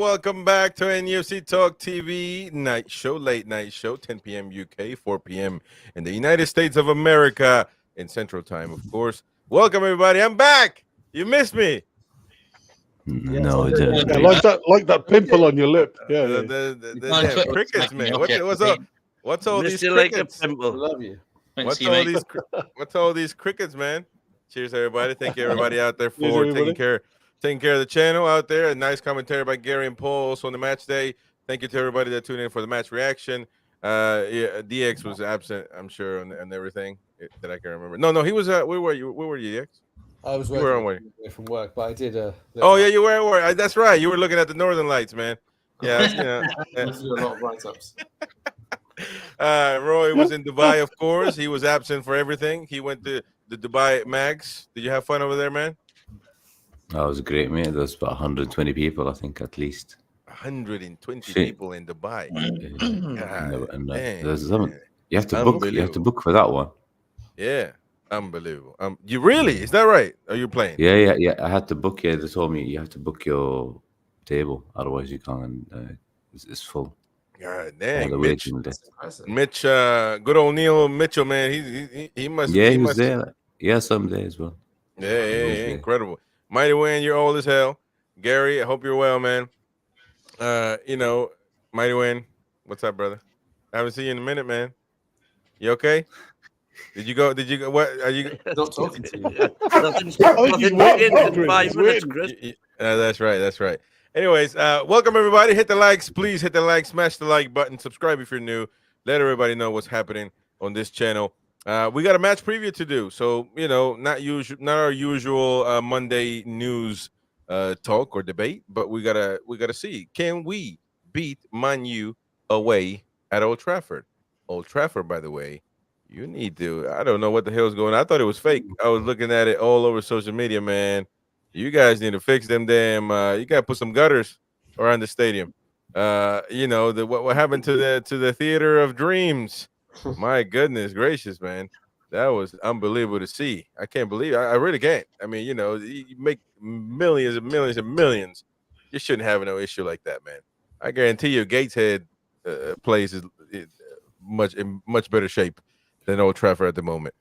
welcome back to NUFC Talk TV night show, late night show, 10 p.m. UK, 4 p.m. in the United States of America, in Central Time, of course. Welcome, everybody. I'm back. You missed me. No, I didn't. Yeah, like that pimple on your lip. Yeah, The crickets, man. What's all these crickets? I love you. What's all these crickets, man? Cheers, everybody. Thank you, everybody out there for taking care of the channel out there. A nice commentary by Gary and Paul also on the match day. Thank you to everybody that tuned in for the match reaction. DX was absent, I'm sure, and everything that I can remember. No, he was. Where were you? Where were you, DX? I was working from work, but I did. Oh yeah, you were at work. That's right. You were looking at the Northern Lights, man. Yeah, I do a lot of write-ups. Roy was in Dubai, of course. He was absent for everything. He went to the Dubai Mags. Did you have fun over there, man? That was great, mate. There was about 120 people, I think, at least. 120 people in Dubai. You have to book. You have to book for that one. Yeah, unbelievable. You really? Is that right? Are you playing? Yeah. I had to book. Yeah, they told me you have to book your table, otherwise you can't. It's full. God dang, Mitch, good old Neil Mitchell, man. He must. Yeah, he was there. Yeah, someday as well. Yeah, incredible. Mighty Wayne, you're old as hell. Gary, I hope you're well, man. Mighty Wayne, what's up, brother? I haven't seen you in a minute, man. You okay? Did you go? What are you? Not talking to you. That's right. Anyways, welcome everybody. Hit the likes, please hit the like, smash the like button, subscribe if you're new. Let everybody know what's happening on this channel. We got a match preview to do, so not our usual Monday news talk or debate, but we gotta see, can we beat Man U away at Old Trafford? Old Trafford, by the way, you need to. I don't know what the hell's going on. I thought it was fake. I was looking at it all over social media, man. You guys need to fix them damn. You gotta put some gutters around the stadium. What happened to the Theater of Dreams? My goodness gracious, man, that was unbelievable to see. I can't believe it. I really can't. I mean, you make millions and millions and millions. You shouldn't have no issue like that, man. I guarantee you, Gateshead place is in much better shape than Old Trafford at the moment.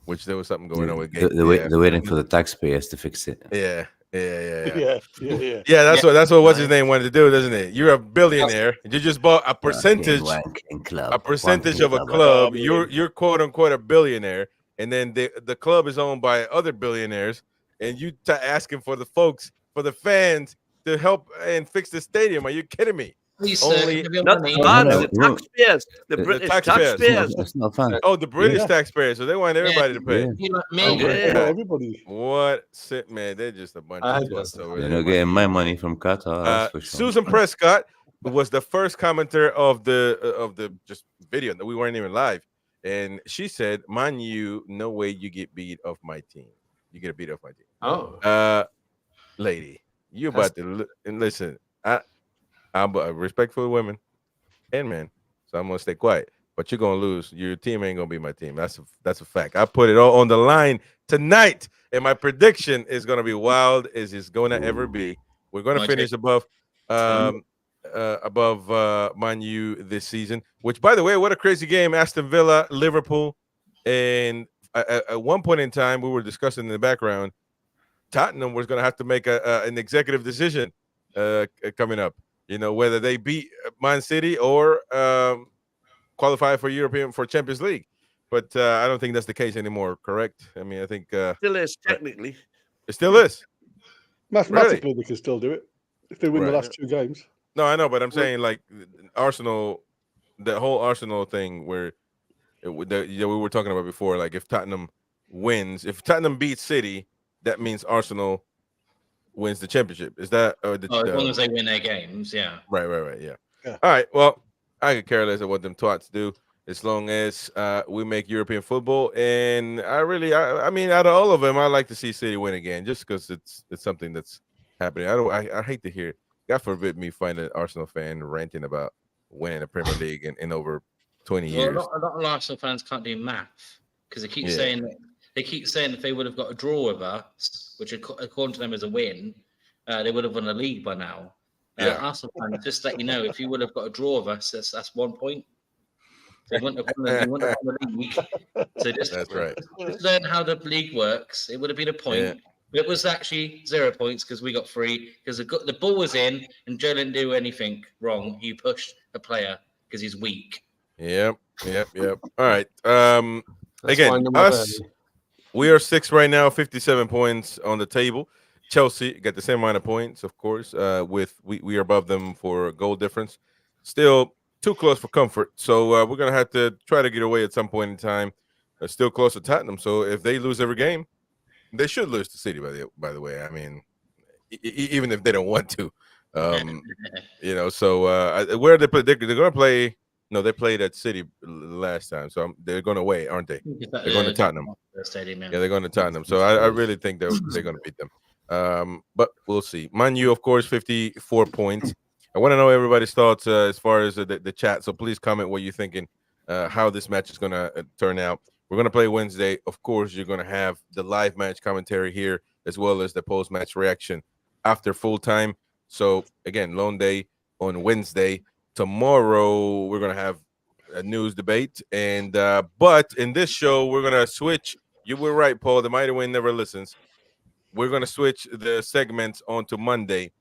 Which there was something going on with Gateshead. They're waiting for the taxpayers to fix it. Yeah. Yeah. That's what what's his name wanted to do, doesn't it? You're a billionaire. You just bought a percentage of a club. You're quote unquote a billionaire, and then the club is owned by other billionaires, and you asking for the fans to help and fix the stadium. Are you kidding me? Not the fans, the taxpayers, the British taxpayers. It's not fun. Oh, the British taxpayers. So they want everybody to pay. Everybody. What sick, man? They're just a bunch of sluts over there. They're not getting my money from Qatar. For sure. Susan Prescott was the first commenter of the just video that we weren't even live, and she said, "Man, no way you get beat off my team. You get beat off my team." Oh, lady, you about to listen. I'm respectful of women and men, so I'm gonna stay quiet. But you're gonna lose. Your team ain't gonna be my team. That's a fact. I put it all on the line tonight, and my prediction is gonna be wild as it's gonna ever be. We're gonna finish above Man U this season. Which, by the way, what a crazy game! Aston Villa, Liverpool, and at one point in time, we were discussing in the background, Tottenham was gonna have to make an executive decision coming up. Whether they beat Man City or qualify for Champions League. But I don't think that's the case anymore, correct? I mean, I think still is technically. It still is. Mathematically, really? They can still do it if they win the last 2 games. No, I know, but I'm saying like Arsenal, the whole Arsenal thing where we were talking about before, like if Tottenham beats City, that means Arsenal wins the championship. Is that as long as they win their games, yeah. Right, yeah. All right, well, I could care less of what them twats do as long as we make European football. And I mean, out of all of them, I like to see City win again, just because it's something that's happening. I hate to hear it. God forbid me find an Arsenal fan ranting about winning the Premier League in over 20 years. A lot of Arsenal fans can't do math because they keep saying that they keep saying if they would have got a draw with us, which according to them is a win, they would have won the league by now. Yeah. Arsenal fans, just to let you know, if you would have got a draw of us, that's 1 point. So you wouldn't have won the league. So That's right. just learn how the league works. It would have been a point. Yeah. It was actually 0 points because we got 3 because the ball was in and Joe didn't do anything wrong. He pushed a player because he's weak. Yep. All right. That's Again, fine, number us, 30. we are 6th right now, 57 points on the table. Chelsea got the same amount of points, of course. With we are above them for goal difference. Still too close for comfort. So we're gonna have to try to get away at some point in time. Still close to Tottenham. So if they lose every game, they should lose to City. By the way, I mean, even if they don't want to, So where they play, they're going to play. No, they played at City last time, so they're going away, aren't they? They're going to Tottenham. Stadium, Yeah, they're going to Tottenham. So I really think they're going to beat them. But we'll see. Man U, of course, 54 points. I want to know everybody's thoughts as far as the chat. So please comment what you're thinking, how this match is going to turn out. We're going to play Wednesday. Of course, you're going to have the live match commentary here as well as the post-match reaction after full time. So again, Lone Day on Wednesday. Tomorrow we're going to have a news debate, and but in this show we're going to switch. You were right, Paul. The Mighty Win never listens. We're going to switch the segments onto Monday,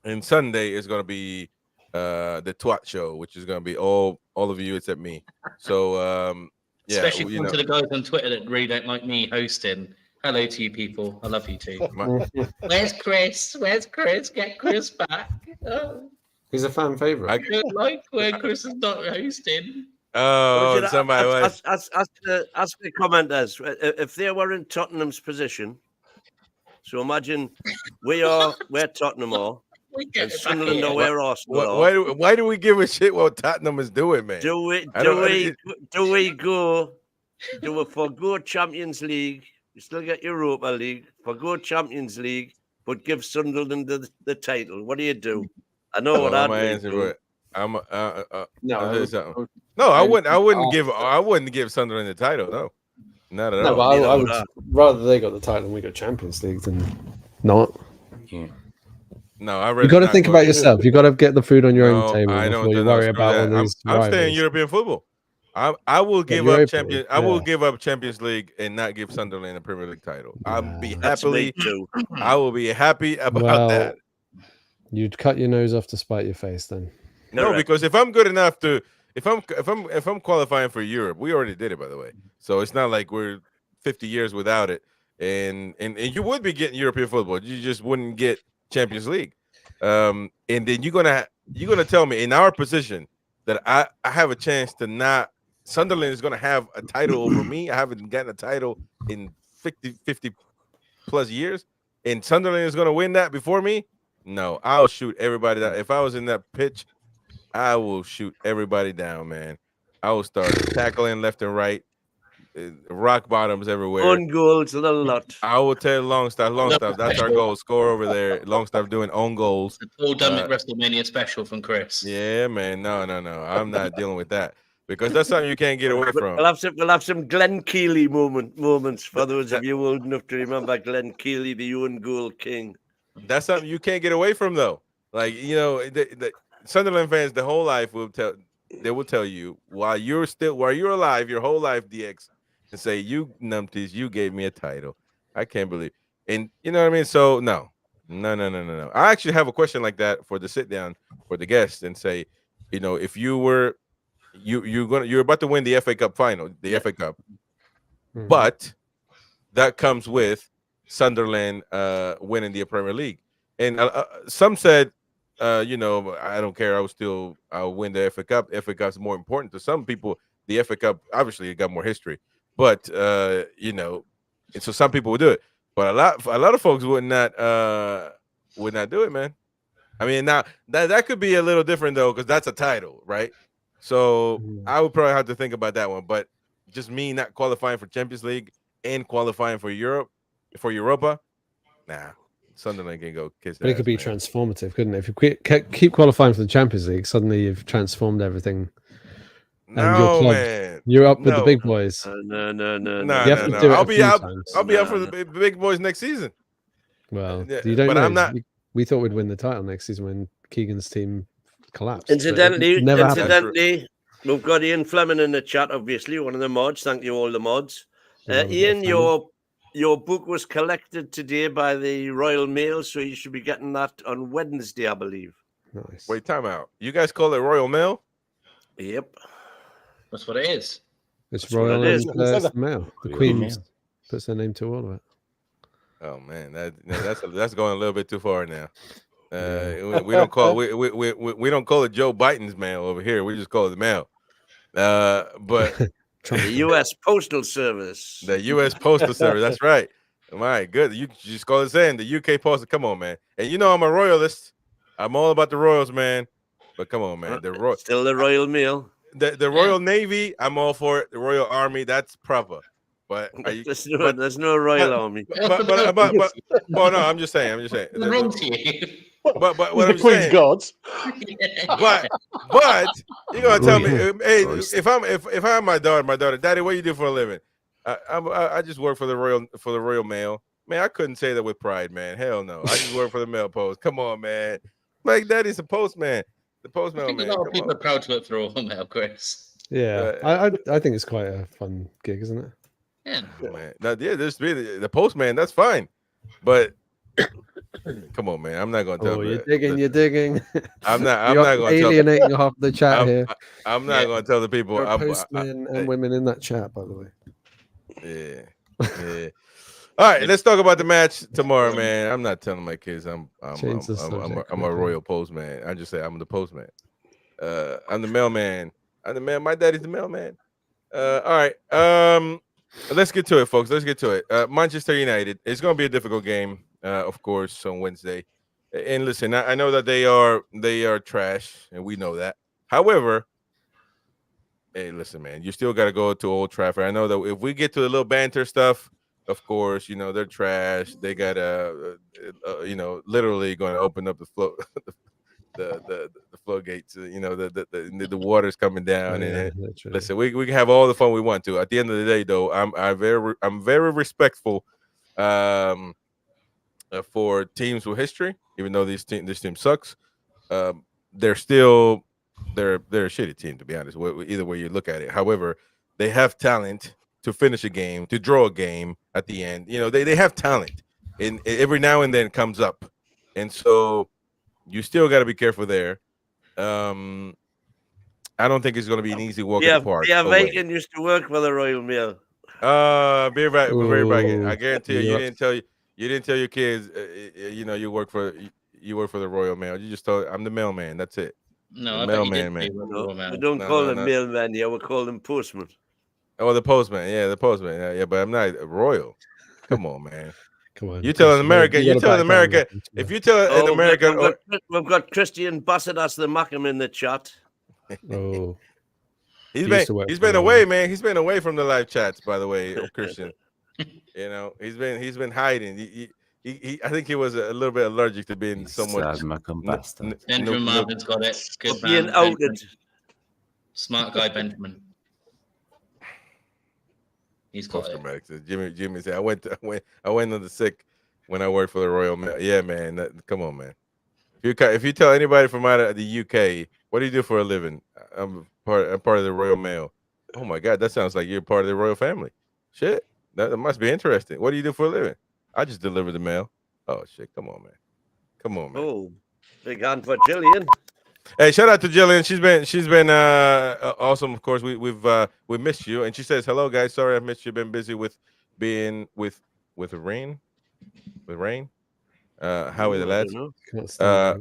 and Sunday is going to be the Twat Show, which is going to be all of you except me. So yeah, especially to the guys on Twitter that really don't like me hosting. Hello to you people. I love you too. Where's Chris? Where's Chris? Get Chris back. Oh. He's a fan favorite. I don't like when Chris is not hosting. Oh, somebody was. Ask the commenters if they were in Tottenham's position. So imagine we're Tottenham are. And Sunderland are where Arsenal are. Why do we give a shit what Tottenham is doing, man? Do we forgo Champions League? You still get Europa League, forgo Champions League, but give Sunderland the title. What do you do? I know what I'd do. I wouldn't give Sunderland the title. No, not at all. No, but I would rather they got the title and we got Champions League than not. Yeah. No, I you got to think about yourself. You got to get the food on your own table I before you worry about all these. I'm staying European football. I will give up Champions. I will give up Champions League and not give Sunderland a Premier League title. I will be happy about that. You'd cut your nose off to spite your face, then. No, because if I'm good enough to, if I'm qualifying for Europe, we already did it, by the way. So it's not like we're 50 years without it, and you would be getting European football. You just wouldn't get Champions League. And then you're gonna tell me in our position that I have a chance to not. Sunderland is gonna have a title over me. I haven't gotten a title in 50 plus years, and Sunderland is gonna win that before me. No, I'll shoot everybody down. If I was in that pitch, I will shoot everybody down, man. I will start tackling left and right, rock bottoms everywhere. On goals a lot. I will tell Longstaff. That's our goal. Score over there. Longstaff doing own goals. The Paul Dummett WrestleMania special from Chris. Yeah, man. No. I'm not dealing with that because that's something you can't get away from. We'll have some Glenn Keely moments for those of you old enough to remember Glenn Keely, the own goal king. That's something you can't get away from, though. Like, the Sunderland fans, the whole life will tell you while you're alive, your whole life, DX, and say, "You numpties, you gave me a title." I can't believe, and you know what I mean. So no. I actually have a question like that for the sit down for the guests and say, if you're about to win the FA Cup final, FA Cup, but that comes with Sunderland winning the Premier League, and some said, I don't care. I'll win the FA Cup. FA Cup's more important to some people. The FA Cup, obviously, it got more history, but and so some people would do it, but a lot of folks would not do it, man. I mean, now that could be a little different though, because that's a title, right? So I would probably have to think about that one. But just me not qualifying for Champions League and qualifying for Europa, nah. Sunderland can go kiss. But it could be transformative, couldn't it? If you keep qualifying for the Champions League, suddenly you've transformed everything. No, man, you're up with the big boys. No. I'll be out for the big boys next season. Well, yeah, you don't. But know. I'm not. we thought we'd win the title next season when Keegan's team collapsed. but it Incidentally, never happened. we've got Ian Fleming in the chat, obviously, one of the mods. Thank you, all the mods. Love a bit of Ian, Fleming. your book was collected today by the Royal Mail, so you should be getting that on Wednesday, I believe. Nice. Wait, time out. You guys call it Royal Mail? Yep. That's what it is. It's That's what royal it is. and it's the mail. The Royal Queen Mail. puts their name to all of it. Oh man, that's going a little bit too far now. Yeah. We don't call we don't call it Joe Biden's mail over here. We just call it the mail. But The U.S. Postal Service. the U.S. Postal Service. That's right. My good. You just call it saying the U.K. Postal. Come on, man. And you know I'm a royalist. I'm all about the royals, man. But come on, man. Still the Royal Mail. The Royal Navy. I'm all for it. The Royal Army. That's proper. But There's no Royal Army. but well, no. I'm just saying. What's wrong to you? But what the I'm Queen's saying. gods. But you're gonna tell me, hey, Royce. if I'm my daughter, Daddy, what do you do for a living? I just work for the Royal Mail. Man, I couldn't say that with pride, man. Hell no. I just work for the mail post. Come on, man. Like Daddy's a postman. The I postman, think a man. lot of Come people on. are proud to work for Royal Mail, Chris. Yeah, I think it's quite a fun gig, isn't it? Yeah. Man. Now, yeah, there's really the postman. That's fine, but come on, man. I'm not gonna tell. Oh, you're digging. I'm not You're gonna tell. alienating half the chat here. I'm not gonna tell the people. There are postmen and women in that chat, by the way. Yeah. All right, let's talk about the match tomorrow, man. I'm not telling my kids I'm a royal postman. I just say I'm the postman. I'm the mailman. I'm the mail. My daddy's the mailman. All right. Let's get to it, folks. Let's get to it. Manchester United. It's gonna be a difficult game, of course, on Wednesday. And listen, I know that they are trash, and we know that. However, hey, listen, man, you still got to go to Old Trafford. I know that if we get to the little banter stuff, of course, you know they're trash. They got literally going to open up the flow, the floodgates. You know, the water's coming down. And listen, we can have all the fun we want to. At the end of the day, though, I'm very respectful for teams with history. Even though this team sucks, they're still. They're a shitty team, to be honest. Either way you look at it. However, they have talent to finish a game, to draw a game at the end. You know, they have talent, and every now and then it comes up, and so you still got to be careful there. I don't think it's going to be an easy walk in the park. Yeah, Viking used to work for the Royal Mail. Very right. I guarantee you Yep. you didn't tell your kids. You work for the Royal Mail. You just told I'm the mailman. That's it. No, The I bet you mailman, did. man. Royal Mail. We don't call them mailmen here. We call them postmen. Oh, the postman. Yeah, the postman. Yeah, but I'm not royal. Come on, man. Come on. You telling America? You telling America? If If you tell an American, We've got Christian Bassadas the Mackham in the chat. he's used to work been for away, Royal. man. He's been away from the live chats, by the way, Christian. You know, he's been hiding. He I think he was a little bit allergic to being somewhat. Sad Mackham bastard. Benjamin Marvin's got it. Good Being man. outed. Benjamin. Smart guy, Benjamin. He's got it. Jimmy said I went on the sick when I worked for the Royal Mail. Yeah, man. Come on, man. If you tell anybody from out of the UK, what do you do for a living? I'm part of the Royal Mail. Oh my God, that sounds like you're part of the royal family. Shit, that must be interesting. What do you do for a living? I just deliver the mail. Oh shit, come on, man. Oh, big hand for Jillian. Hey, shout out to Jillian. She's been awesome. Of course, we missed you, and she says hello, guys. Sorry I missed you. Been busy with being with rain. How are the lads?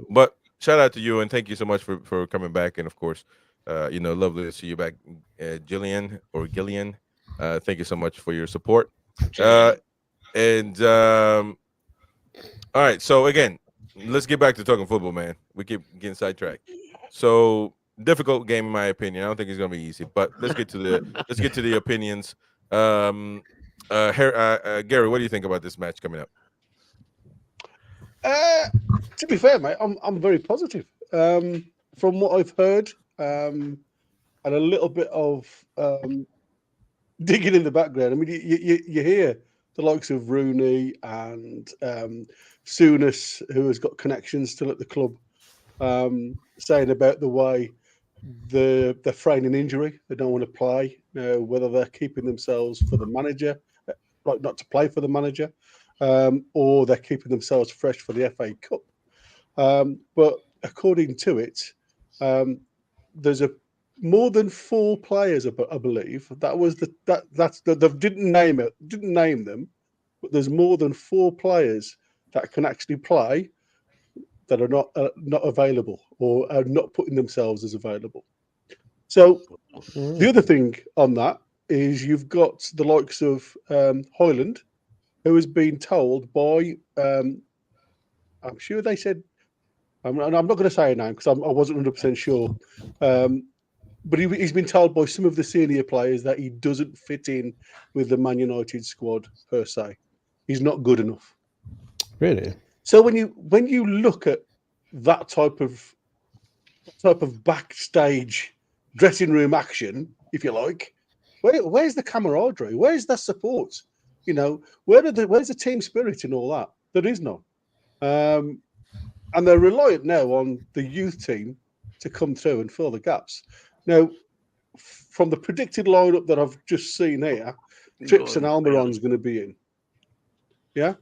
But shout out to you and thank you so much for coming back. And of course, lovely to see you back, Jillian or Gillian. Thank you so much for your support. All right. So again, let's get back to talking football, man. We keep getting sidetracked. So difficult game in my opinion. I don't think it's gonna be easy, but let's get to the opinions. Gary, what do you think about this match coming up? To be fair, mate, I'm very positive. From what I've heard, and a little bit of digging in the background. I mean, you hear the likes of Rooney and Souness, who has got connections still at the club, saying about the way they're feigning injury. They don't want to play. Whether they're keeping themselves for the manager, like not to play for the manager, or they're keeping themselves fresh for the FA Cup. But according to it, there's more than 4 players, I believe. That was they didn't name them, but there's more than 4 players that can actually play that are not available or are not putting themselves as available. So the other thing on that is you've got the likes of Hoyland, who has been told by I'm sure they said, and I'm not going to say a name because I wasn't 100% sure, but he's been told by some of the senior players that he doesn't fit in with the Man United squad per se. He's not good enough. Really? So when you look at that type of backstage dressing room action, if you like, where's the camaraderie? Where's the support? You know, where's the team spirit and all that? There is none. And they're reliant now on the youth team to come through and fill the gaps. Now, from the predicted lineup that I've just seen here, Trips and Almiron's going to be in. Yeah.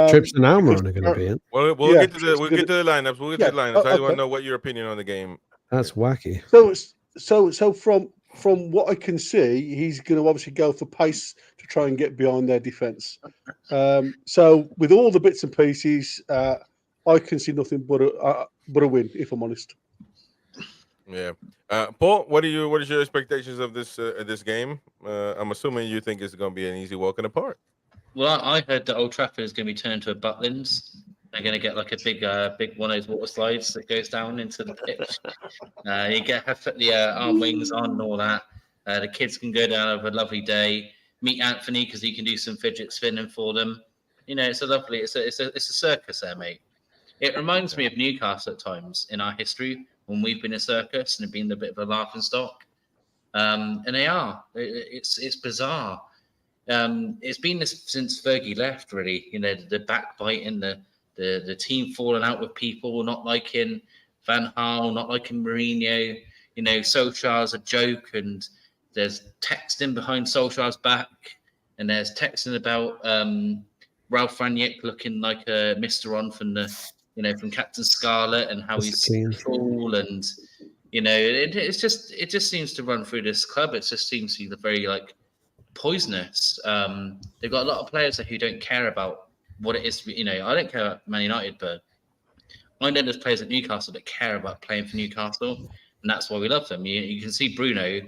Trips and Almiron are going to be in. We'll get to the lineups. We'll get to the lineups. I want to know what your opinion on the game. That's wacky. So from what I can see, he's going to obviously go for pace to try and get behind their defence. So with all the bits and pieces, I can see nothing but a win, if I'm honest. Yeah, Paul, what is your expectations of this game? I'm assuming you think it's going to be an easy walk in the park. Well, I heard that Old Trafford is going to be turned to a Butlins. They're going to get like a big one of those water slides that goes down into the pitch. You put the arm wings on and all that. The kids can go down, have a lovely day. Meet Anthony because he can do some fidget spinning for them. You know, it's a circus there, mate. It reminds me of Newcastle at times in our history when we've been a circus and been a bit of a laughing stock. And they are. It's bizarre. It's been this since Fergie left, really. You know, the backbiting, the team falling out with people, not liking Van Gaal, not liking Mourinho. You know, Solskjaer's a joke, and there's texting behind Solskjaer's back, and there's texting about Ralph Rangnick looking like a Mr. On from from Captain Scarlet, and how he's cool, and it just seems to run through this club. It just seems to be very poisonous. They've got a lot of players who don't care about what it is to be. I don't care about Man United, but I know there's players at Newcastle that care about playing for Newcastle, and that's why we love them. You can see Bruno.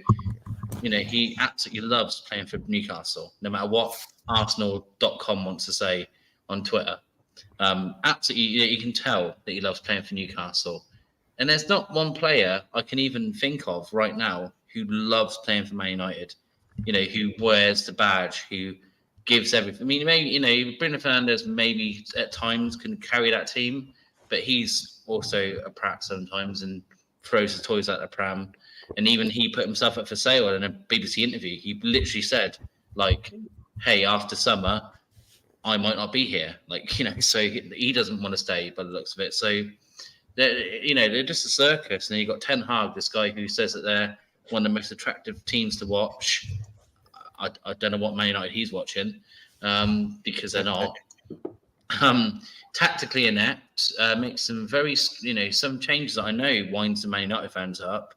He absolutely loves playing for Newcastle, no matter what Arsenal.com wants to say on Twitter. Absolutely, you can tell that he loves playing for Newcastle. And there's not one player I can even think of right now who loves playing for Man United. Who wears the badge, who gives everything. I mean, maybe Bruno Fernandes maybe at times can carry that team, but he's also a prat sometimes and throws the toys out the pram. And even he put himself up for sale in a BBC interview. He literally said, hey, after summer, I might not be here. So he doesn't want to stay by the looks of it. So, they're just a circus. And you've got Ten Hag, this guy who says that they're one of the most attractive teams to watch. I don't know what Man United he's watching because they're not. Tactically inept, makes some very, some changes that I know winds the Man United fans up.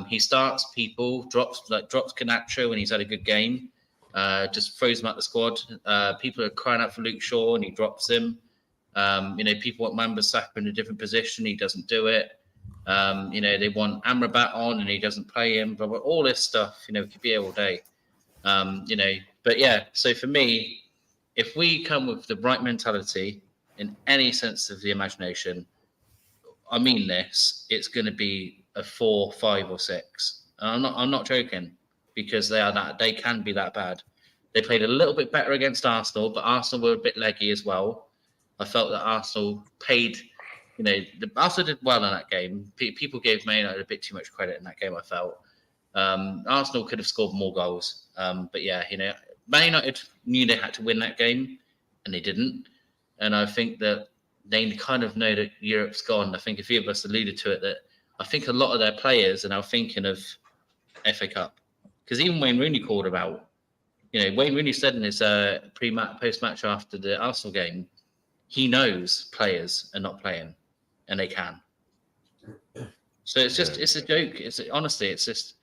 He starts people, drops Canacho when he's had a good game, just throws him out the squad. People are crying out for Luke Shaw and he drops him. People want Wan-Bissaka in a different position, he doesn't do it. They want Amrabat on and he doesn't play him. But all this stuff, we could be here all day. But yeah. So for me, if we come with the right mentality in any sense of the imagination, I mean this, it's going to be a 4, 5, or 6. And I'm not joking because they can be that bad. They played a little bit better against Arsenal, but Arsenal were a bit leggy as well. I felt that Arsenal paid. Arsenal did well in that game. People gave Man United a bit too much credit in that game, I felt. Arsenal could have scored more goals. But yeah, Man United knew they had to win that game, and they didn't. And I think that they kind of know that Europe's gone. I think a few of us alluded to it, that I think a lot of their players are now thinking of FA Cup. Because even Wayne Rooney called about, Wayne Rooney said in his post-match after the Arsenal game, he knows players are not playing, and they can. So it's a joke. Honestly, it's just,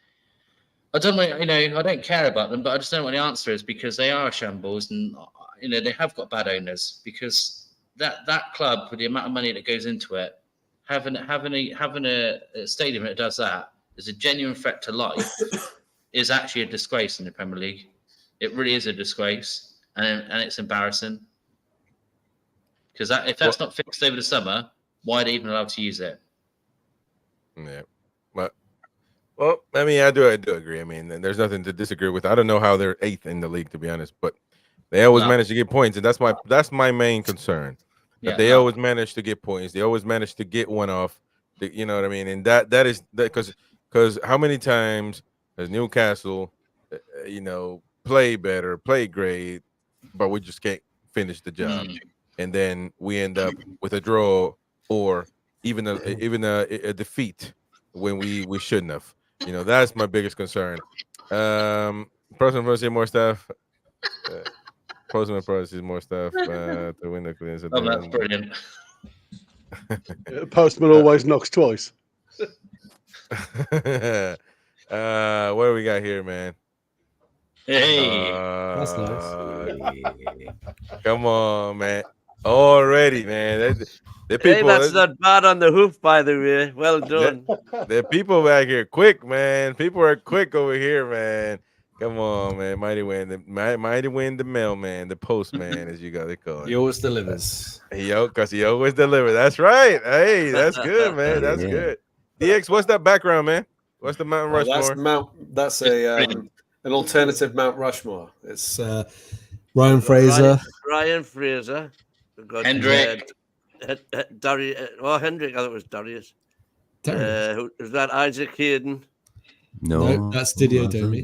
I don't know, I don't care about them, but I just don't know what the answer is, because they are a shambles, and they have got bad owners. Because that club, with the amount of money that goes into it, having a stadium that does that is a genuine threat to life. Is actually a disgrace in the Premier League. It really is a disgrace, and it's embarrassing. Because if that's not fixed over the summer, why are they even allowed to use it? Yeah, but I mean, I do agree. I mean, there's nothing to disagree with. I don't know how they're 8th in the league, to be honest, but they always manage to get points, and that's my main concern. They always manage to get points. They always manage to get one off. You know what I mean? And that is because how many times has Newcastle, play better, play great, but we just can't finish the job, and then we end up with a draw or even a defeat when we shouldn't have. That's my biggest concern. Person versus more stuff. Postman versus more stuff to win the clearance. Oh, that's brilliant. Postman always knocks twice. What do we got here, man? Hey, That's nice. Come on, man. Already, man. The people, hey, that's not bad on the hoof, by the way. Well done. The people back here quick, man. People are quick over here, man. Come on, man. Mighty Win the mailman, the postman, as you got to call it. He always delivers. Because he always delivers. That's right. Hey, that's good, man. That's good. DX, what's that background, man? What's the Mount Rushmore? That's an alternative Mount Rushmore. It's Ryan Fraser. Ryan Fraser. Hendrick. Hendrick. I thought it was Darius. Is that Isaac Hayden? No, that's Didier Domi.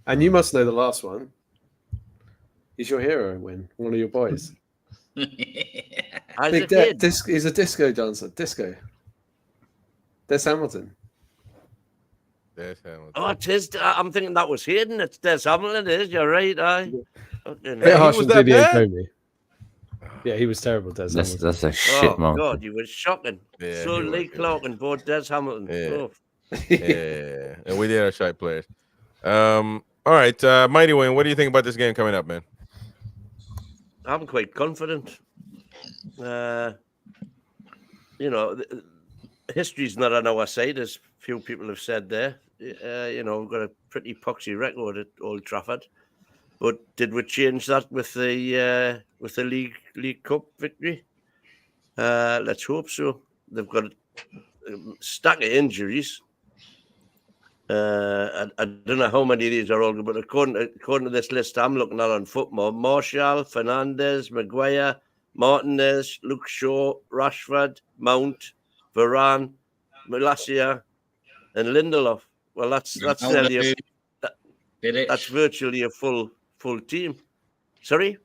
And you must know the last one. He's your hero, Win. One of your boys. Isaac Hayden. He's a disco dancer. Disco. Des Hamilton. Oh, it is. I'm thinking that was Hayden. It's Des Hamilton. It is. You're right. Bit harsh on Didier Domi. Yeah, he was terrible, Des Hamilton. That's a shit man. Oh, God, you were shocking. Yeah, so Lee Clark and both Des Hamilton. Yeah. Oh. Yeah, and we did our shy players. All right, Mighty Wayne, what do you think about this game coming up, man? I'm quite confident. History's not on our side, as few people have said there. We've got a pretty poxy record at Old Trafford. But did we change that with the League Cup victory? Let's hope so. They've got a stack of injuries. I don't know how many of these are all good, but according to this list I'm looking at on Football, Martial, Fernandes, Maguire, Martinez, Luke Shaw, Rashford, Mount, Varane, Malacia, and Lindelof. Well, that's virtually a full team. Sorry?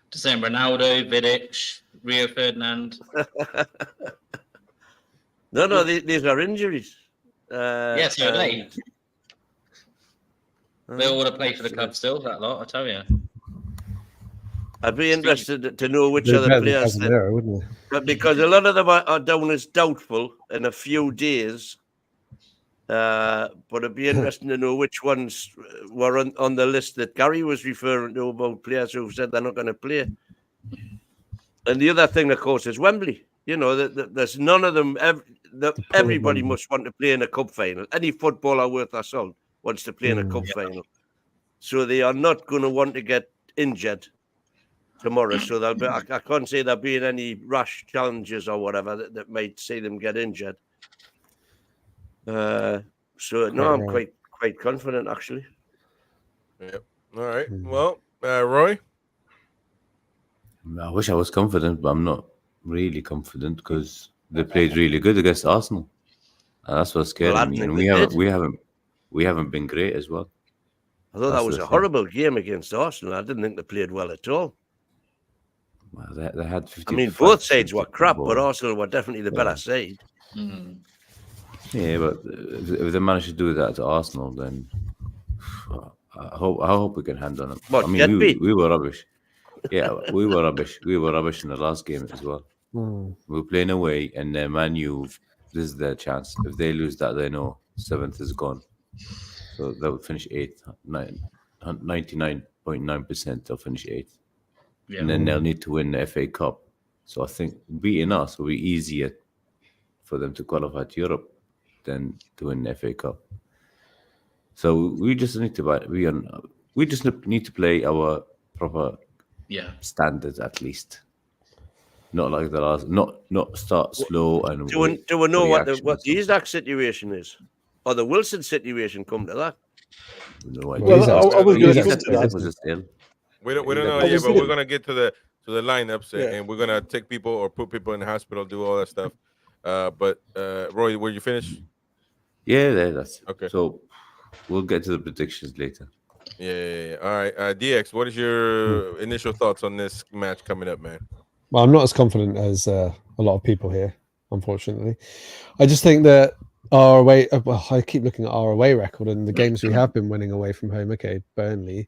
Just saying Ronaldo, Vidic, Rio Ferdinand. No, these are injuries. Yes, so they all want to play for the club still, that lot, I tell you. I'd be interested to know which other players, but because a lot of them are down as doubtful in a few days. But it'd be interesting to know which ones were on the list that Gary was referring to about players who said they're not going to play. And the other thing, of course, is Wembley. There's none of them. Everybody must want to play in a cup final. Any footballer worth their salt wants to play in a cup final. So they are not going to want to get injured tomorrow. So I can't say there'll be any rash challenges or whatever that might see them get injured. I'm quite confident, actually. Yep. All right. Well, Roy? I wish I was confident, but I'm not really confident because they played really good against Arsenal. And that's what's scaring me. And we haven't been great as well. I thought That's that was the a thing. horrible game against Arsenal. I didn't think they played well at all. Well, they had 50. I mean, both sides were crap, but Arsenal were definitely the better side. Mm. Yeah, but if they manage to do that to Arsenal, then I hope we can handle them. What, I mean, deadbeat? we were rubbish. Yeah, we were rubbish. We were rubbish in the last game as well. Hmm. We were playing away, and Man U, this is their chance. If they lose that, they know 7th is gone. So they will finish 8th. 99.9% they'll finish 8th. Yeah. And then they'll need to win the FA Cup. So I think beating us will be easier for them to qualify to Europe than to win the FA Cup. So we just need to need to play our proper standards at least. Not like the last, not start slow and. Do we know what the Isaac situation is, or the Wilson situation? Come to that. No idea. Well, I was going to come to that. Was it still? We don't know yet, but we're gonna get to the lineups, and we're gonna take people or put people in the hospital, do all that stuff. But Roy, were you finished? Yeah, that's okay. So we'll get to the predictions later. Yeah. All right, DX, what is your initial thoughts on this match coming up, man? Well, I'm not as confident as a lot of people here, unfortunately. I just think that our away. Well, I keep looking at our away record and the games we have been winning away from home. Okay, Burnley,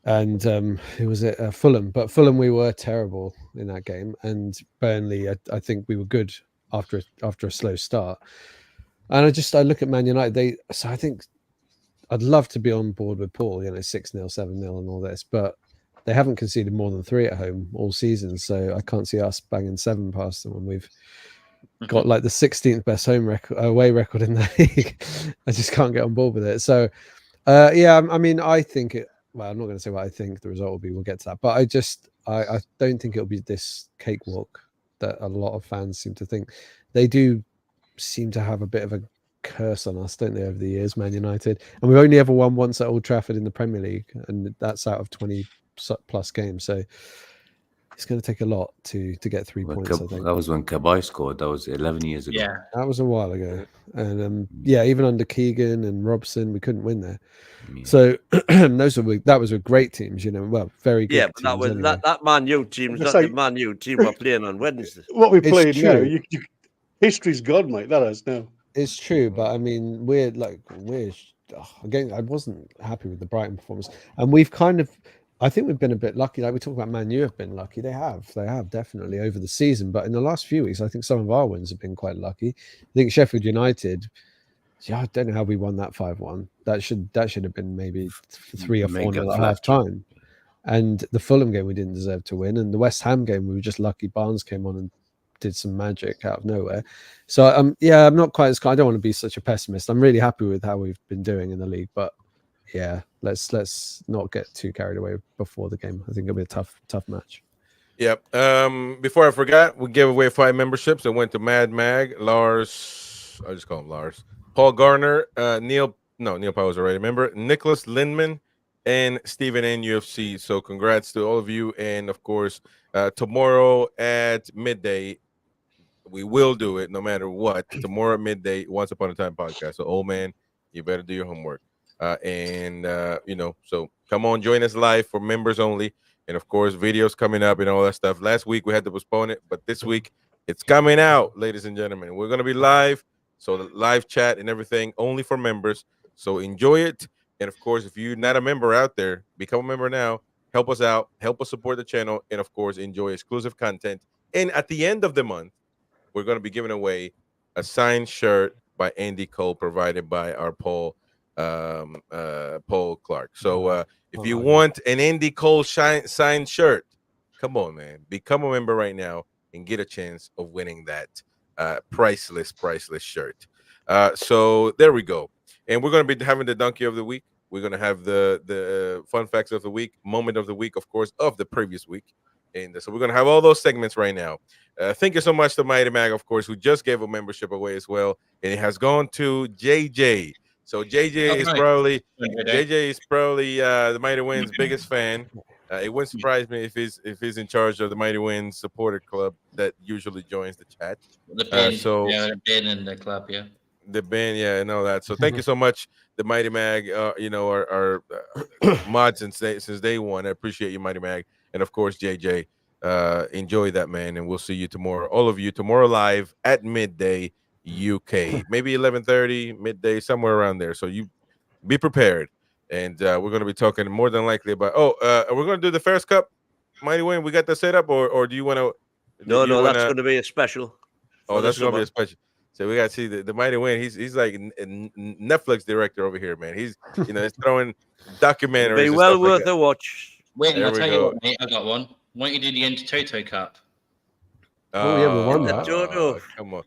and who was it? Fulham. But Fulham, we were terrible in that game, and Burnley, I think we were good after a slow start. And I look at Man United. So I think I'd love to be on board with Paul. 6-0, 7-0, and all this, but they haven't conceded more than 3 at home all season, so I can't see us banging 7 past them when we've got like the 16th best away record in the league. I just can't get on board with it. So, I mean, I think it. Well, I'm not going to say what I think the result will be. We'll get to that, but I don't think it'll be this cakewalk that a lot of fans seem to think. They do seem to have a bit of a curse on us, don't they, over the years, Man United? And we've only ever won once at Old Trafford in the Premier League, and that's out of 20 plus games. So it's going to take a lot to get 3 points. I think that was when Kabay scored. That was 11 years ago. Yeah, that was a while ago. And even under Keegan and Robson, we couldn't win there. Yeah. So that was a great teams, well, very good. Yeah, but that was that Man U team. Not the Man U team we're playing on Wednesday. What we played now, history's gone, mate. That is now. It's true, but I mean, again, I wasn't happy with the Brighton performance, and I think we've been a bit lucky. Like we talk about Man U have been lucky. They have definitely over the season. But in the last few weeks, I think some of our wins have been quite lucky. I think Sheffield United, I don't know how we won that 5-1. That should have been maybe 3 or 4 at half time. And the Fulham game we didn't deserve to win. And the West Ham game, we were just lucky Barnes came on and did some magic out of nowhere. So I'm not quite as. I don't want to be such a pessimist. I'm really happy with how we've been doing in the league, but yeah, let's not get too carried away before the game. I think it'll be a tough match. Yep. Before I forgot, we gave away 5 memberships. It went to Mad Mag, Lars. I just call him Lars. Paul Garner, Neil Powell was already a member. Nicholas Lindman and Stephen NUFC. So congrats to all of you. And of course, tomorrow at midday, we will do it no matter what. Tomorrow at midday, Once Upon a Time podcast. So, old man, you better do your homework. So come on, join us live for members only. And of course, videos coming up and all that stuff. Last week we had to postpone it, but this week it's coming out, ladies and gentlemen. We're going to be live. So the live chat and everything only for members. So enjoy it. And of course, if you're not a member out there, become a member now. Help us out. Help us support the channel. And of course, enjoy exclusive content. And at the end of the month, we're going to be giving away a signed shirt by Andy Cole, provided by our Paul Clark. So if you want an Andy Cole signed shirt, come on, man. Become a member right now and get a chance of winning that priceless shirt. So there we go. And we're going to be having the donkey of the week. We're going to have the fun facts of the week, moment of the week, of course, of the previous week. And so we're going to have all those segments right now. Thank you so much to Mighty Mag, of course, who just gave a membership away as well. And it has gone to JJ. So JJ is probably the Mighty Winds' biggest fan. It wouldn't surprise me if he's in charge of the Mighty Winds supporter club that usually joins the chat. The bin in the club, yeah. The band, yeah, I know that. So thank you so much, the Mighty Mag. Our mods since day one. I appreciate you, Mighty Mag, and of course JJ. Enjoy that, man, and we'll see you tomorrow. All of you tomorrow live at midday UK, maybe 11:30 midday, somewhere around there. So you be prepared, and we're going to be talking more than likely about. We're going to do the Ferris Cup, Mighty Wayne. We got the setup, or do you want to? No, that's going to be a special. Oh, that's going to be a special. So we got to see the Mighty Wayne. He's like Netflix director over here, man. He's he's throwing documentaries. Be well worth a watch. Wait, I'll tell you what, mate. I got one. Why don't you do the Intertoto Cup? Oh yeah, we won that. Come on.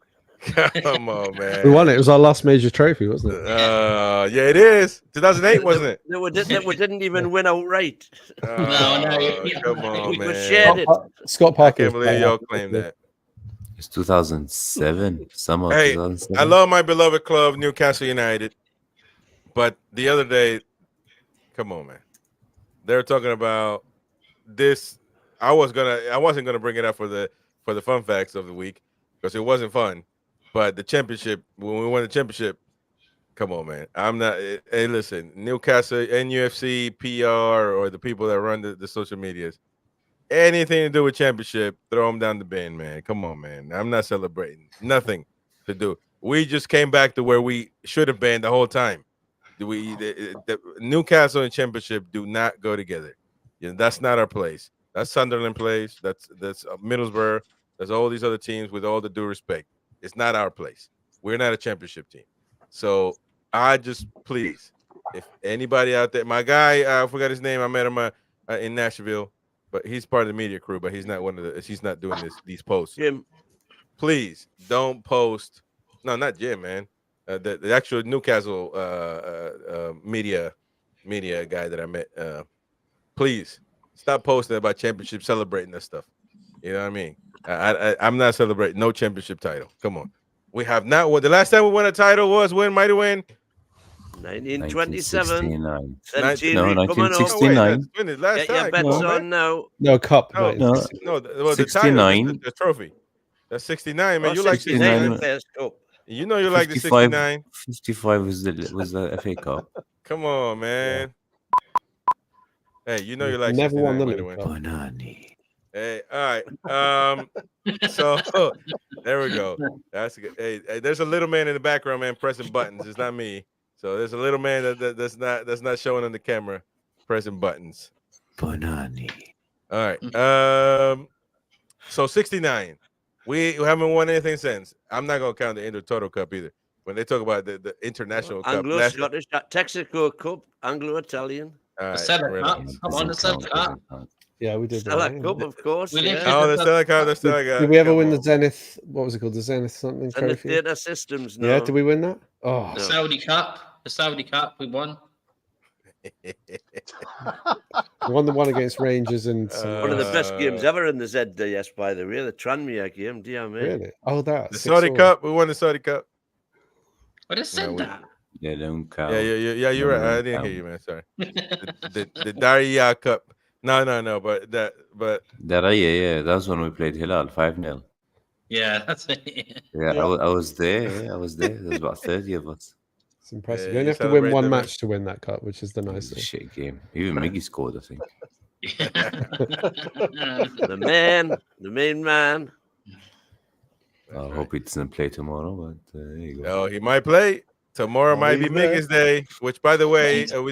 Come on, man. We won it. It was our last major trophy, wasn't it? Yeah, it is. 2008, wasn't it? No, we didn't even win outright. No. Come on, man. We shared it. Scott Parker. I can't believe y'all claimed that. It's 2007. Summer. Hey, 2007. I love my beloved club, Newcastle United. But the other day, come on, man. They were talking about this. I wasn't gonna bring it up for the fun facts of the week because it wasn't fun. But the championship, when we won the championship, come on, man. I'm not. Hey, listen, Newcastle, NUFC, PR, or the people that run the social medias, anything to do with championship, throw them down the bin, man. Come on, man. I'm not celebrating. Nothing to do. We just came back to where we should have been the whole time. The Newcastle and championship do not go together. That's not our place. That's Sunderland place. That's Middlesbrough. That's all these other teams. With all the due respect, it's not our place. We're not a championship team. So I just please, if anybody out there, my guy, I forgot his name. I met him in Nashville, but he's part of the media crew. But he's not one of the. He's not doing these posts. Jim, please don't post. No, not Jim, man. The actual Newcastle media guy that I met. Please stop posting about championship, celebrating that stuff. You know what I mean? I'm not celebrating no championship title. Come on, we have not won. The last time we won a title was when Mighty Win. 1927. 1969. Last time. Bets on now. No cup. No, well, 69. The trophy. That's 69, man. Oh, You like 69? You know you like the 69. 55 was the FA Cup. Come on, man. Hey, you know you like never 69, won the Mighty Win. Bonani. Hey, all right. So there we go. That's good. Hey, there's a little man in the background, man, pressing buttons. It's not me. So there's a little man that's not showing on the camera, pressing buttons. Bonani. All right. So 69. We haven't won anything since. I'm not gonna count the Intertoto Cup either. When they talk about the international cup, Anglo-Scottish, Texaco Cup, Anglo-Italian. Right, Stella Cup. Come on, the Stella Cup. Yeah, we did. Stella Cup, of course. The Stella Cup, the Stella Cup. Did we ever win the Zenith? What was it called? The Zenith something trophy? Data Systems. No. Yeah, did we win that? Oh, the Saudi Cup. The Saudi Cup, we won. We won the one against Rangers and one of the best games ever in the ZDS, by the way, the Tranmere game. Dear me. Really? Oh, that the Saudi Cup. We won the Saudi Cup. I just said that. Yeah, don't count. Yeah. You're right. I didn't hear you, man. Sorry. the Darya Cup. No. But yeah. That's when we played Hilal 5-0. Yeah, that's it. Yeah, I was there. Yeah, I was there. There's about 30 of us. It's impressive. You only have to win one match to win that cup, which is the nice thing. Shit game. Even Miggy scored, I think. The main man. I hope he doesn't play tomorrow, but there you go. Oh, he might play tomorrow. Might be Miggy's day. Which, by the way, we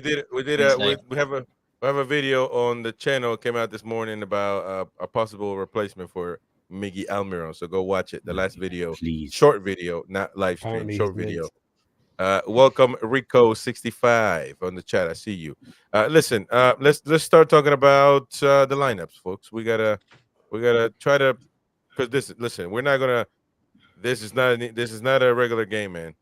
have a video on the channel. Came out this morning about a possible replacement for Miggy Almiron. So go watch it. The last video, please. Short video, not live stream. Short video. Welcome Rico65 on the chat. I see you. Listen, let's start talking about the lineups, folks. We gotta try to, because we're not gonna. This is not a regular game, man.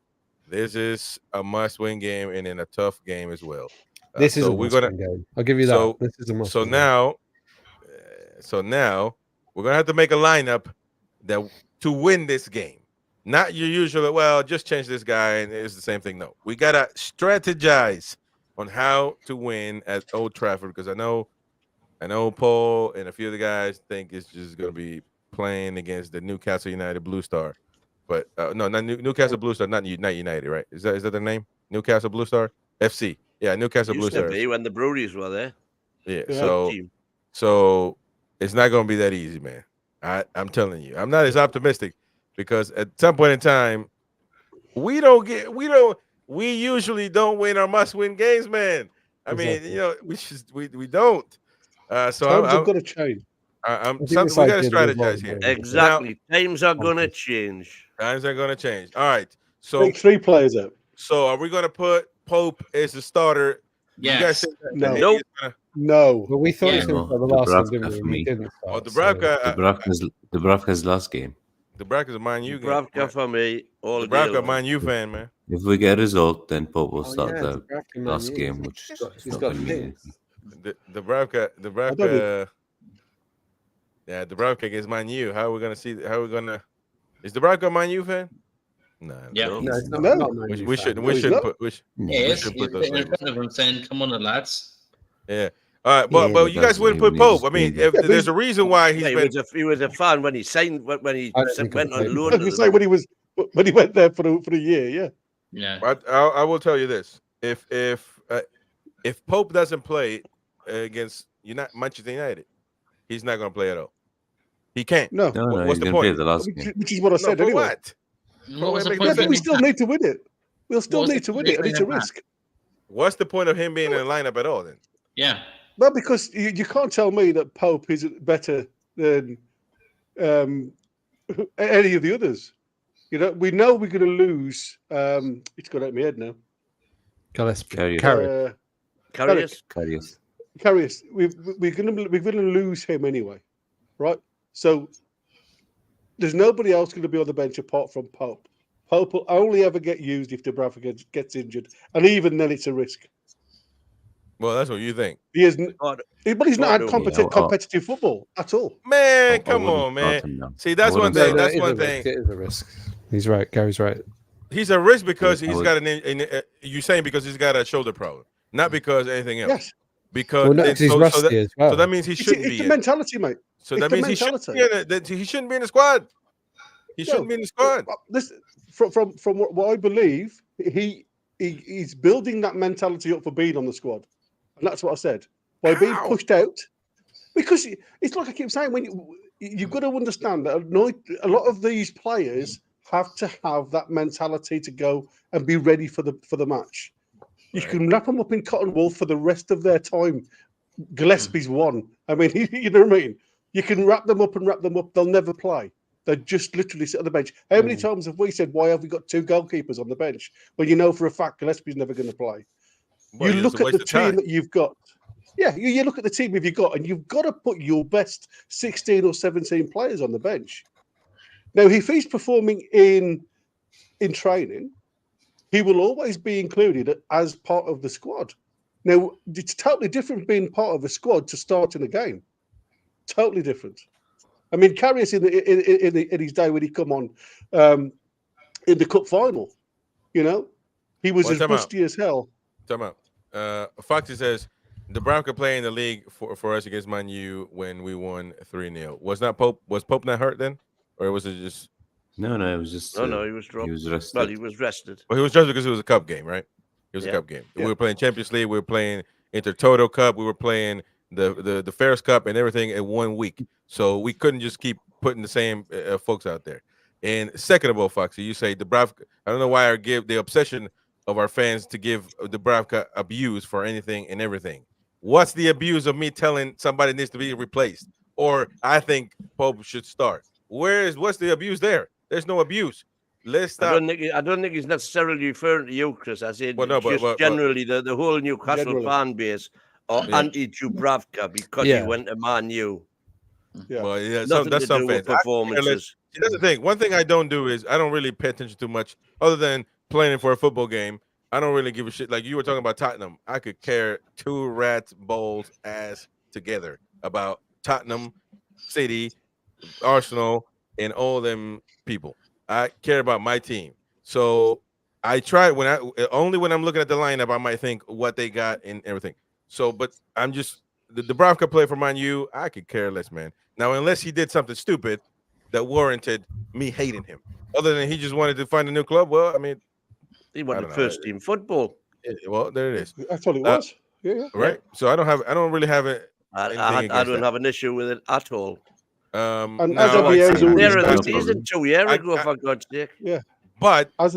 This is a must-win game and in a tough game as well. This is a must-win game. I'll give you that. This is a must-win. So now we're gonna have to make a lineup to win this game. Not your usual, well, just change this guy and it's the same thing. No, we got to strategize on how to win at Old Trafford, because I know Paul and a few of the guys think it's just going to be playing against the Newcastle United Blue Star. but no, not Newcastle Blue Star, not United, right? Is that the name? Newcastle Blue Star FC. Yeah, Newcastle Blue Used to Star. be when the breweries were there. Yeah. Yeah. So it's not going to be that easy, man. I'm telling you, I'm not as optimistic because at some point in time, we usually don't win our must-win games, man. I mean, Exactly. you know, we don't. So Times have got to change. I'm I think something this we got to idea will evolve strategize here. over Exactly. Times are going to change. Times are going to change. All right. So Take 3 players out. So are we going to put Pope as the starter? Do you guys Yes. think that No. he's Nope. gonna- No. Well, we thought he Yeah. was going to start the No, last game, Dubravka didn't for we? me. He didn't start. Oh, Dubravka. Dubravka's last game. Dubravka's a Man U game. Dubravka for me. All day Dubravka, long. Man U fan, man. If we get a result, then Pope will Oh, start yeah, the Dubravka, Man last U. game, which He's got- is he's not got going to mean hits. anything. Dubravka. Yeah, Dubravka against Man U. How are we gonna see? How are we gonna? Is Dubravka a Man U fan? No. Yeah. No. No, it's not. No. not Man We, U we fan. shouldn't. No, We he's shouldn't not. put. We Yes, should he's put those sitting in labels. front of him saying, "Come on, the lads." Yeah. All right, but Yeah, but but you guys that's wouldn't when put he was Pope. I mean, doing if Yeah, but there's a reason why he's Yeah, been. he was a fan when he signed when he I don't think went he'll on play. loan I to was them. say when he went there for a year, yeah. Yeah. I will tell you this: if Pope doesn't play against Manchester United, he's not going to play at all. He can't. No. No, no, What's he's the going to play point? the last game. Which is what I No, said for anyway. what? What was the Yeah, point Yeah, of but him we being still back? need to win it. We'll still What was need the to win point it, of and it's a bringing him risk. What's the point of him being in the lineup at all then? Yeah. Well, because you can't tell me that Pope is better than any of the others. You know we're going to lose. It's gone out of my head now. Gillespie. Carrier. Carrick. Carriers. Karius. Karius, we're going to lose him anyway, right? So there's nobody else going to be on the bench apart from Pope. Pope will only ever get used if Dubravka gets injured, and even then, it's a risk. Well, that's what you think. He isn't, God, but he's not had Yeah, competitive football at all. Man, I come wouldn't on, start man. him now. See, that's I one wouldn't thing. start That's it is one a risk. thing. It is a risk. He's right. Gary's right. He's a risk because I he's would- got you saying because he's got a shoulder problem, not because anything else. Yes, Because Well, no, and 'cause he's so rusty as well. so that means he it's shouldn't the be in. mentality, mate. So it's that the means he shouldn't be mentality. in it. That he shouldn't be in the squad. He shouldn't be in the squad. This, from what I believe, he's building that mentality up for being on the squad, and that's what I said. By being How? pushed out, because it's like I keep saying, when you've got to understand that a lot of these players have to have that mentality to go and be ready for the match. You Right. can wrap them up in cotton wool for the rest of their time. Gillespie's one. I mean, you know what I mean? You can wrap them up. They'll never play. They just literally sit on the bench. How many times have we said, why have we got 2 goalkeepers on the bench? Well, you know for a fact Gillespie's never going to play. Well, You it's look a at the waste of time. team that you've got. Yeah, you look at the team you've got, and you've got to put your best 16 or 17 players on the bench. Now, if he's performing in training, he will always be included as part of the squad. Now, it's totally different being part of a squad to starting a game. Totally different. I mean, Karius in his day when he come on in the cup final, you know, he was Well, as time out. rusty as hell. Time out. Foxy says Dubravka playing the league for us against Man U when we won 3-0. Was Pope not hurt then, or was it just? No, it was just. No, he was dropped. He was rested. Well, he was rested. Well, he was just because it was a cup game, right? It was a Yeah. cup game. Yeah. We were playing Champions League. We were playing Intertoto Cup. We were playing the Ferris Cup and everything in 1 week. So we couldn't just keep putting the same folks out there. And second of all, Foxy, you say Dubravka. I don't know why I give the obsession of our fans to give Dubravka abuse for anything and everything. What's the abuse of me telling somebody needs to be replaced, or I think Pope should start? What's the abuse there? There's no abuse. Let's stop. I don't think he's necessarily referring to you, Chris. I said Well, no, but generally the whole Newcastle Generally. fan base are Yeah. anti-Dubravka because Yeah. he went to Man U. Yeah. Well, yeah, Nothing that's to some do with fans. performances. See, that's the thing. One thing I don't do is I don't really pay attention too much, other than playing for a football game. I don't really give a shit. Like you were talking about Tottenham, I could care 2 rats bowls ass together about Tottenham, City, Arsenal, and all them people. I care about my team. So I try when I'm looking at the lineup, I might think what they got and everything. So, but I'm just the Dubravka play for Man U. I could care less, man. Now, unless he did something stupid, that warranted me hating him. Other than he just wanted to find a new club. Well, I mean, He I wanted don't know. first team football. Well, there it is. That's all it was. Yeah. Right. So I don't really have it. I don't have an issue with it at all. And now, as Eddie Howe's already There in the stated, season 2 years I- ago, I- for God's sake. yeah. But As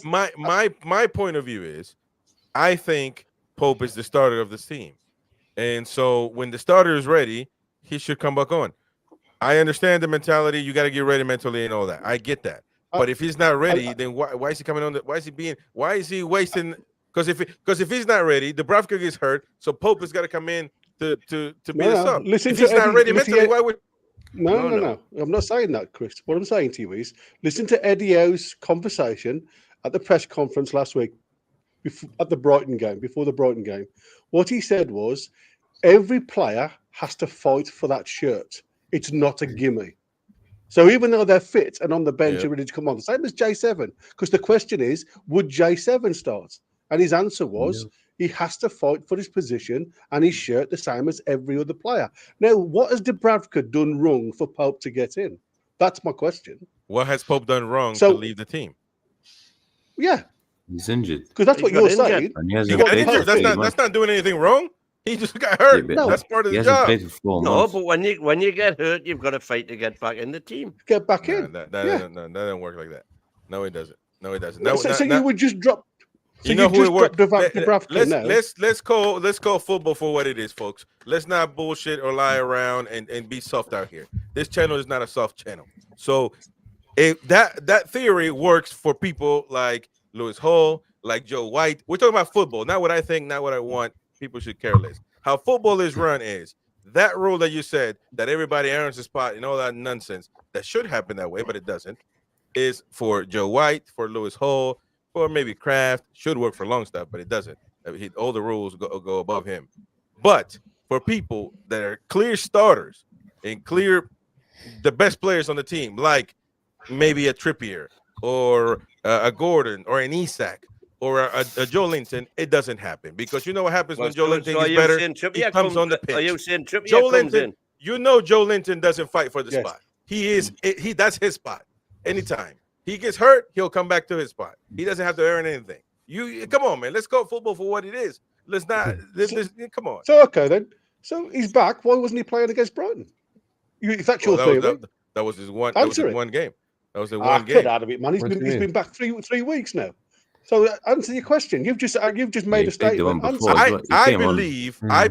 my point of view is, I think Pope is the starter of this team, and so when the starter is ready, he should come back on. I understand the mentality. You got to get ready mentally and all that. I get that. But if he's not ready, then why is he coming on? Why is he wasting? Because if he's not ready, Dubravka gets hurt, so Pope has got to come in to be the sub. Listen If to he's not Eddie- ready listen to mentally, Ed- why would? No. I'm not saying that, Chris. What I'm saying to you is, listen to Eddie Howe's conversation at the press conference last week, before the Brighton game. What he said was, every player has to fight for that shirt. It's not a gimme. So even though they're fit and on the bench and ready to come on, the same as J7, because the question is, would J7 start? And his answer was, he has to fight for his position and his shirt the same as every other player. Now, what has Dubravka done wrong for Pope to get in? That's my question. What has Pope done wrong So- to leave the team? Yeah, He's injured. because that's He what got you're injured. saying. And he He hasn't got played injured. for That's 3 not months. doing anything wrong. He just got hurt. but No. That's part of He the hasn't job. played for 4 No, months. but when you get hurt, you've got to fight to get back in the team. Get back Nah, in. that Yeah. doesn't work like that. No, it doesn't. No, it doesn't. So you would just drop. So you know who just it worked. dropped Dubravka now. Let's call football for what it is, folks. Let's not bullshit or lie around and be soft out here. This channel is not a soft channel. So if that theory works for people like Lewis Hall, like Joe White, we're talking about football, not what I think, not what I want. People should care less. How football is run is that rule that you said that everybody earns a spot and all that nonsense that should happen that way, but it doesn't. Is for Joe White, for Lewis Hall, or maybe Kraft, should work for Longstaff, but it doesn't. All the rules go above him. But for people that are clear starters and clear the best players on the team, like maybe a Trippier or a Gordon or an Isak or a Joe Linton, it doesn't happen because you know what happens when Joe Linton is better. He comes on the pitch. Are you saying Trippier Joe comes Linton, in? you know Joe Linton doesn't fight for the Yes. spot. That's his spot. Anytime he gets hurt, he'll come back to his spot. He doesn't have to earn anything. You come on, man. Let's go football for what it is. Let's not. Come on. So okay then. So he's back. Why wasn't he playing against Brighton? If that's your theory, That was his one. Answer That was his it. one game. That was the I one could game. out of it, man. He's What do you been mean? back three weeks now. So answer your question. You've just made a he played the one statement. before. Answer. Well, he I came on.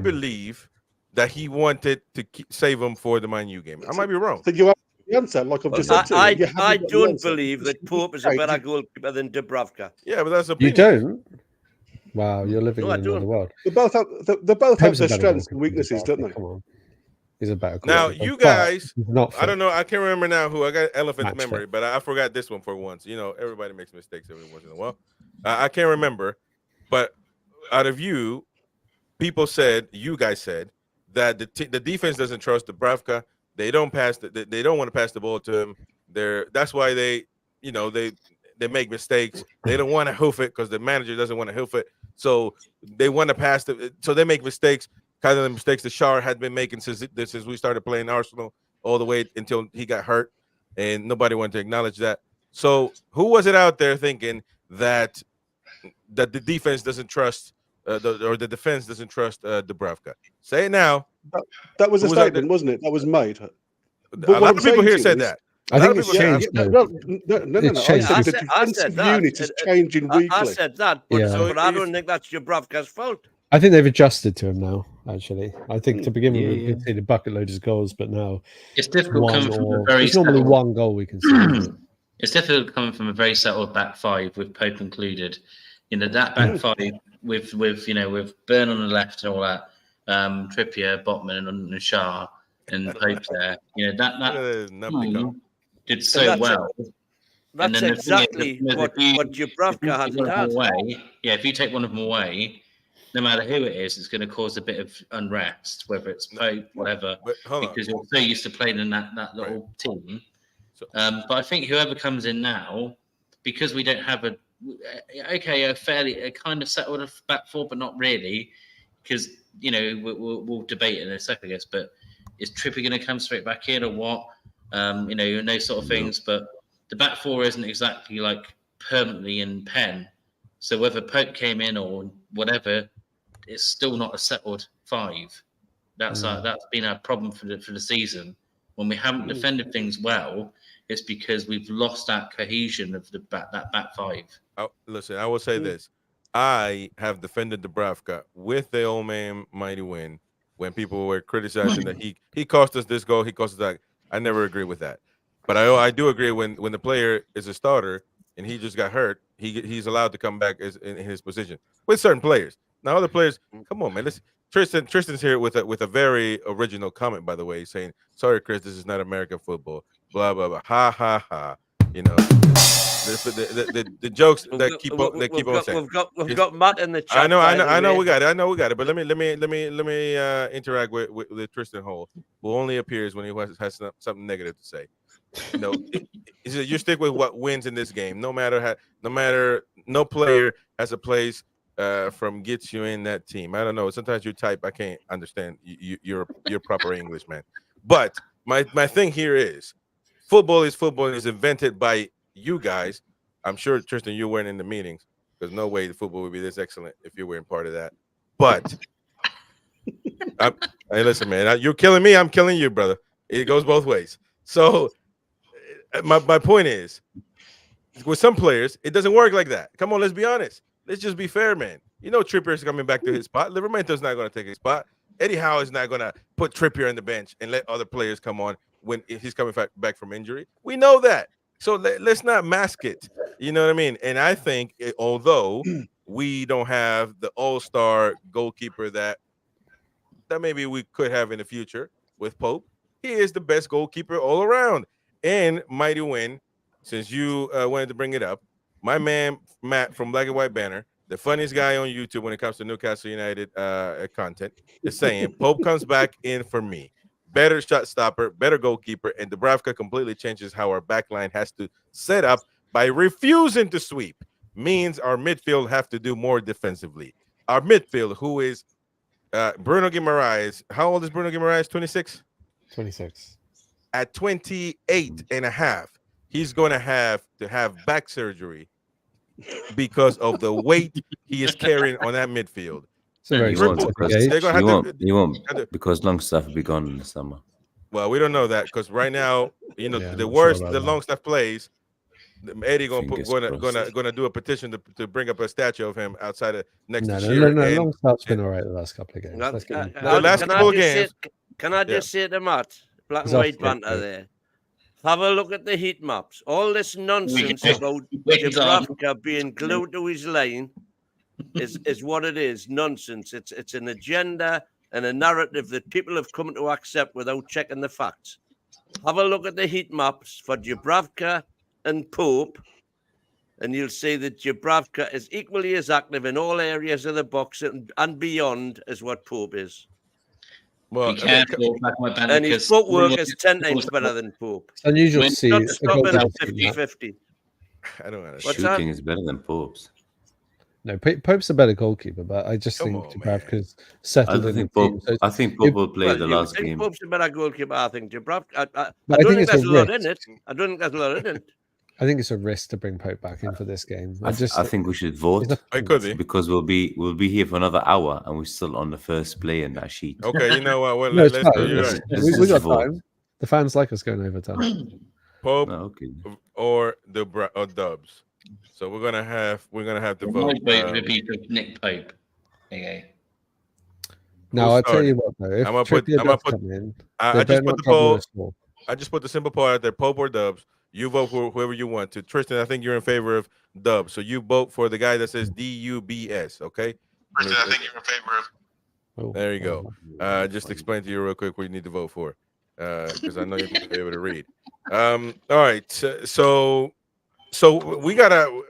believe that he wanted to save him for the Man U game. I might be wrong. So you have the answer, like I've just said to you. You haven't I got the don't answer. believe that Pope is a better goalkeeper than Dubravka. Yeah, but that's a You don't? Wow, you're living No, I in another don't. world. They both have Pep's a their better strengths and goalkeeper, weaknesses, don't they? Come on. He's a better Now, goalkeeper, you but guys, he's not I fit. don't know. I can't remember now who. I got elephant Match memory, fit. but I forgot this one for once. You know, everybody makes mistakes every once in a while. I can't remember, but out of you, you guys said that the defense doesn't trust Dubravka. They don't pass. They don't want to pass the ball to him. That's why they make mistakes. They don't want to hoof it because the manager doesn't want to hoof it. So they want to pass so they make mistakes. Kind of the mistakes that Shar had been making since we started playing Arsenal all the way until he got hurt, and nobody wanted to acknowledge that. So who was it out there thinking that the defense doesn't trust the defense doesn't trust Dubravka? Say it now. That was a Who was out statement, wasn't it? That was made. A lot of people here said that. I think it's people- yeah, changed. No, though. no. It's I changed. said I the said defensive that. unit is changing weekly. I said that, but, Yeah. So but I if- don't think that's Dubravka's fault. I think they've adjusted to him now. Actually, I think to begin with, Yeah, we yeah. conceded bucket loads of goals, but now It's difficult one coming from a or very it's normally settled- one goal we can see. It's difficult coming from a very settled back five with Pope included. You know, that back five with Byrne on the left and all that, Trippier, Botman, and Shah and Pope there. You know that did so that's well. And That's then the thing is, exactly that what if you Dubravka take hasn't one of had. them away, if you take one of them away, no matter who it is, it's going to cause a bit of unrest, whether it's Pope, whatever, But hold on. because you're so used to playing in that little team. But I think whoever comes in now, because we don't have a kind of settled back four, but not really, because we'll debate it in a second, I guess. But is Trippier going to come straight back in or what? and those sort of things. But the back four isn't exactly like permanently in pen. So whether Pope came in or whatever, it's still not a settled five. That's been our problem for the season. When we haven't defended things well, it's because we've lost that cohesion of that back five. Listen, I will say this. I have defended Dubravka with the old man Mighty Win when people were criticizing that he cost us this goal, he cost us that. I never agree with that. But I do agree when the player is a starter and he just got hurt, he's allowed to come back in his position with certain players. Now other players, come on, man. Tristan's here with a very original comment, by the way, saying, "Sorry, Chris, this is not American football." Blah blah blah. Ha ha ha. The jokes that keep on saying. We've got Matt in the chat. I know we got it. But let me interact with Tristan Hole, who only appears when he has something negative to say. You stick with what wins in this game. No matter no player has a place from gets you in that team. I don't know. Sometimes you type, I can't understand your proper English, man. But my thing here is football is invented by you guys. I'm sure, Tristan, you weren't in the meetings because no way the football would be this excellent if you weren't part of that. But hey, listen, man, you're killing me. I'm killing you, brother. It goes both ways. So my point is, with some players, it doesn't work like that. Come on, let's be honest. Let's just be fair, man. Trippier's coming back to his spot. Livermento's not going to take his spot. Eddie Howe is not going to put Trippier on the bench and let other players come on when he's coming back from injury. We know that. So let's not mask it. You know what I mean? And I think, although we don't have the all-star goalkeeper that maybe we could have in the future with Pope, he is the best goalkeeper all around. And Mighty Win, since you wanted to bring it up, my man Matt from Black and White Banner, the funniest guy on YouTube when it comes to Newcastle United content, is saying Pope comes back in for me. Better shot stopper, better goalkeeper, and Dubravka completely changes how our backline has to set up by refusing to sweep. Means our midfield have to do more defensively. Our midfield, who is Bruno Guimaraes. How old is Bruno Guimaraes? 26? 26. At 28 and a half, he's going to have back surgery because of the weight he is carrying on that midfield. So very you won't because Longstaff will be gone in the summer. Well, we don't know that because right now, the worst the Longstaff plays, Eddie gonna do a petition to bring up a statue of him outside of next year. No. Longstaff's been all right the last couple of games. The last couple of games. Can I just say to Matt, Black and White banter there? Have a look at the heat maps. All this nonsense about Dubravka being glued to his line is what it is. Nonsense. It's an agenda and a narrative that people have come to accept without checking the facts. Have a look at the heat maps for Dubravka and Pope, and you'll see that Dubravka is equally as active in all areas of the box and beyond as what Pope is. Well, be careful, and his footwork is 10 times better than Pope. It's unusual to see. Not stopping at 50-50. I don't know. Shooting is better than Pope's. No, Pope's a better goalkeeper, but I just think Dubravka's settled in the team. I think Pope will play the last game. Pope's a better goalkeeper. I think Dubravka. I don't think there's a lot in it. I don't think there's a lot in it. I think it's a risk to bring Pope back in for this game. I think we should vote. It could be because we'll be here for another hour and we're still on the first play in that sheet. Okay, you know what? Well, no, let's we got time. The fans like us going over time. Pope or Dubs. So we're gonna have to vote. Nick Pope. Okay. Now I tell you what though, if I'm gonna put. I just put the poll. I just put the simple poll out there: Pope or Dubs. You vote for whoever you want to. Tristan, I think you're in favor of Dubs. So you vote for the guy that says DUBS, okay? Tristan, I think you're in favor of. There you go. Just explain to you real quick what you need to vote for. Because I know you're going to be able to read. All right. So we gotta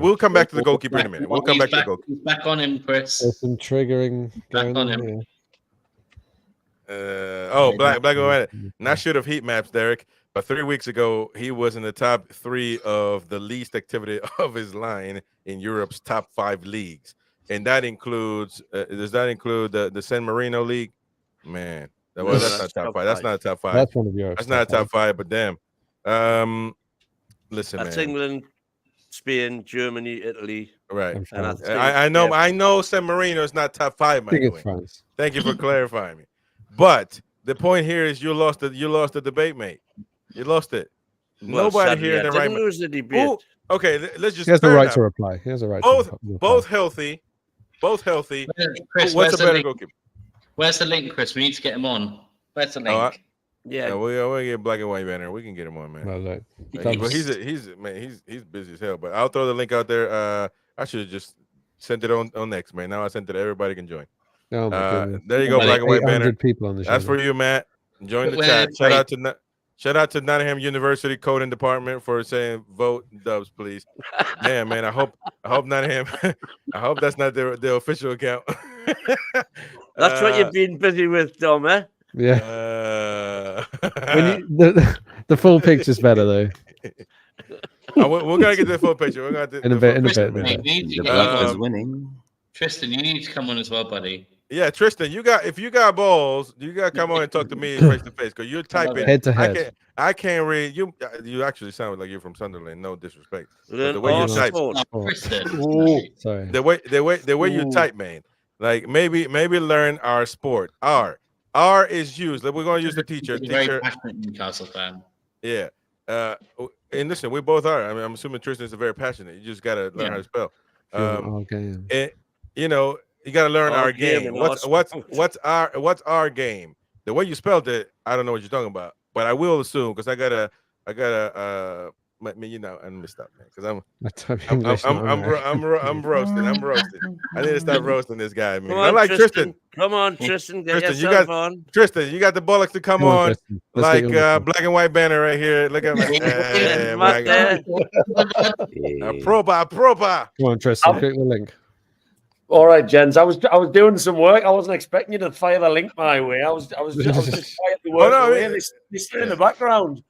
we'll come back to the goalkeeper in a minute. We'll come back to the goalkeeper. Back on him, Chris. There's some triggering going on him. Black and White. Not should have heat maps, Derek. But 3 weeks ago, he was in the top 3 of the least activity of his line in Europe's top 5 leagues. And that includes, does that include the San Marino League? Man, Well, that's not top 5. That's not a top 5. That's one of yours. That's not a top 5, but damn. Listen, That's man. England, Spain, Germany, Italy. Right. And I know. I know. San Marino is not top 5. I think it's France. Thank you for clarifying me. But the point here is you lost the debate, mate. You lost it. Well, Nobody here in the right. Didn't lose the debate. Ooh, okay, let's just. He has the right to reply. He has the right. Both healthy. Both healthy. Chris, what's a better goalkeeper? Where's the link, Chris? We need to get him on. Where's the link? Yeah, we'll get Black and White banner. We can get him on, man. Well, look, But he's busy as hell. But I'll throw the link out there. I should have just sent it on next, man. Now I sent it. Everybody can join. Oh my goodness. There you go, Black and White banner. People on the show. That's for you, Matt. Join the chat. Shout out to Nottingham University Coding Department for saying vote Dubs, please. Damn, man. I hope Nottingham. I hope that's not their official account. That's what you've been busy with, Dom, eh? Yeah. The full picture's better though. We're gonna get the full picture. We're gonna in a bit. Winning. Tristan, you need to come on as well, buddy. Yeah, Tristan, if you got balls, you gotta come on and talk to me face to face because you're typing head to head. I can't read you. You actually sound like you're from Sunderland. No disrespect. The way you type, Sorry. The way you type, man. Like maybe learn our sport. R is used. Like we're gonna use the teacher. Very passionate Newcastle fan. Yeah. And listen, we both are. I mean, I'm assuming Tristan is very passionate. You just gotta learn how to spell. Okay. You know. You gotta learn our game. What's our game? The way you spelled it, I don't know what you're talking about, but I will assume because I gotta. You know, I missed up, man. Because I'm roasting. I need to stop roasting this guy, man. I like Tristan. Come on, Tristan. Get yourself on. Tristan, you got the bollocks to come on like Black and White banner right here. Look at me. Proper. Come on, Tristan. Click the link. All right, gents. I was doing some work. I wasn't expecting you to fire the link my way. I was just quietly working away. Listening in the background.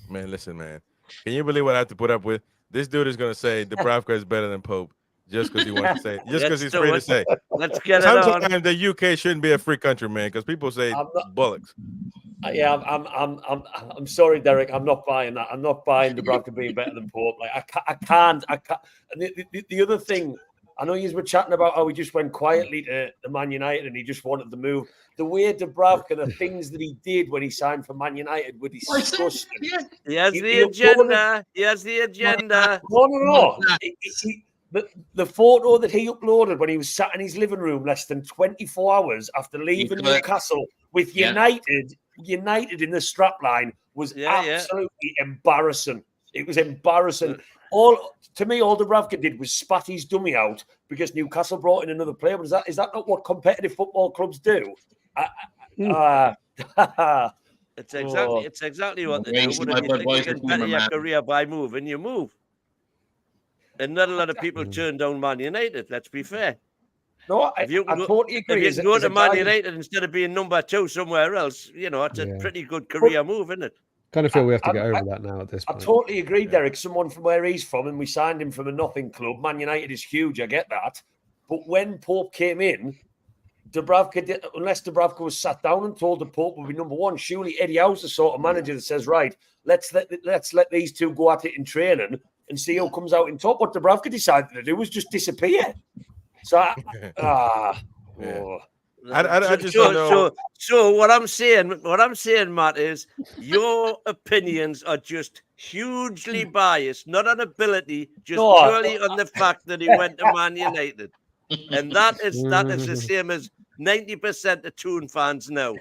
Man, listen, man. Can you believe what I have to put up with? This dude is gonna say Dubravka is better than Pope just because he wants to say it. Just because he's free to say. Let's get it on. Sometimes the UK shouldn't be a free country, man, because people say bollocks. Yeah, I'm sorry, Derek. I'm not buying that. I'm not buying Dubravka being better than Pope. Like I can't. And the other thing. I know you were chatting about how he just went quietly to Man United and he just wanted to move. The way Dubravka, the things that he did when he signed for Man United were disgusting. He has the agenda. He has the agenda. No. The photo that he uploaded when he was sat in his living room less than 24 hours after leaving Newcastle with United in the strapline was absolutely embarrassing. It was embarrassing. All Dubravka did was spat his dummy out because Newcastle brought in another player. But is that not what competitive football clubs do? It's exactly what they do. But if you think you can better your career by moving, you move. And not a lot of people turn down Man United. Let's be fair. No, I totally agree. If you go to Man United instead of being number 2 somewhere else, it's a pretty good career move, isn't it? Kind of feel we have to get over that now at this point. I totally agree, Derek. Someone from where he's from, and we signed him from a nothing club. Man United is huge. I get that. But when Pope came in, unless Dubravka was sat down and told the Pope would be number 1, surely Eddie Howe's the sort of manager that says, right, let's let these two go at it in training and see who comes out in top. What Dubravka decided to do was just disappear. So, I just don't know. So what I'm saying, Matt, is your opinions are just hugely biased, not on ability, just purely on the fact that he went to Man United, and that is the same as 90% of Toon fans know.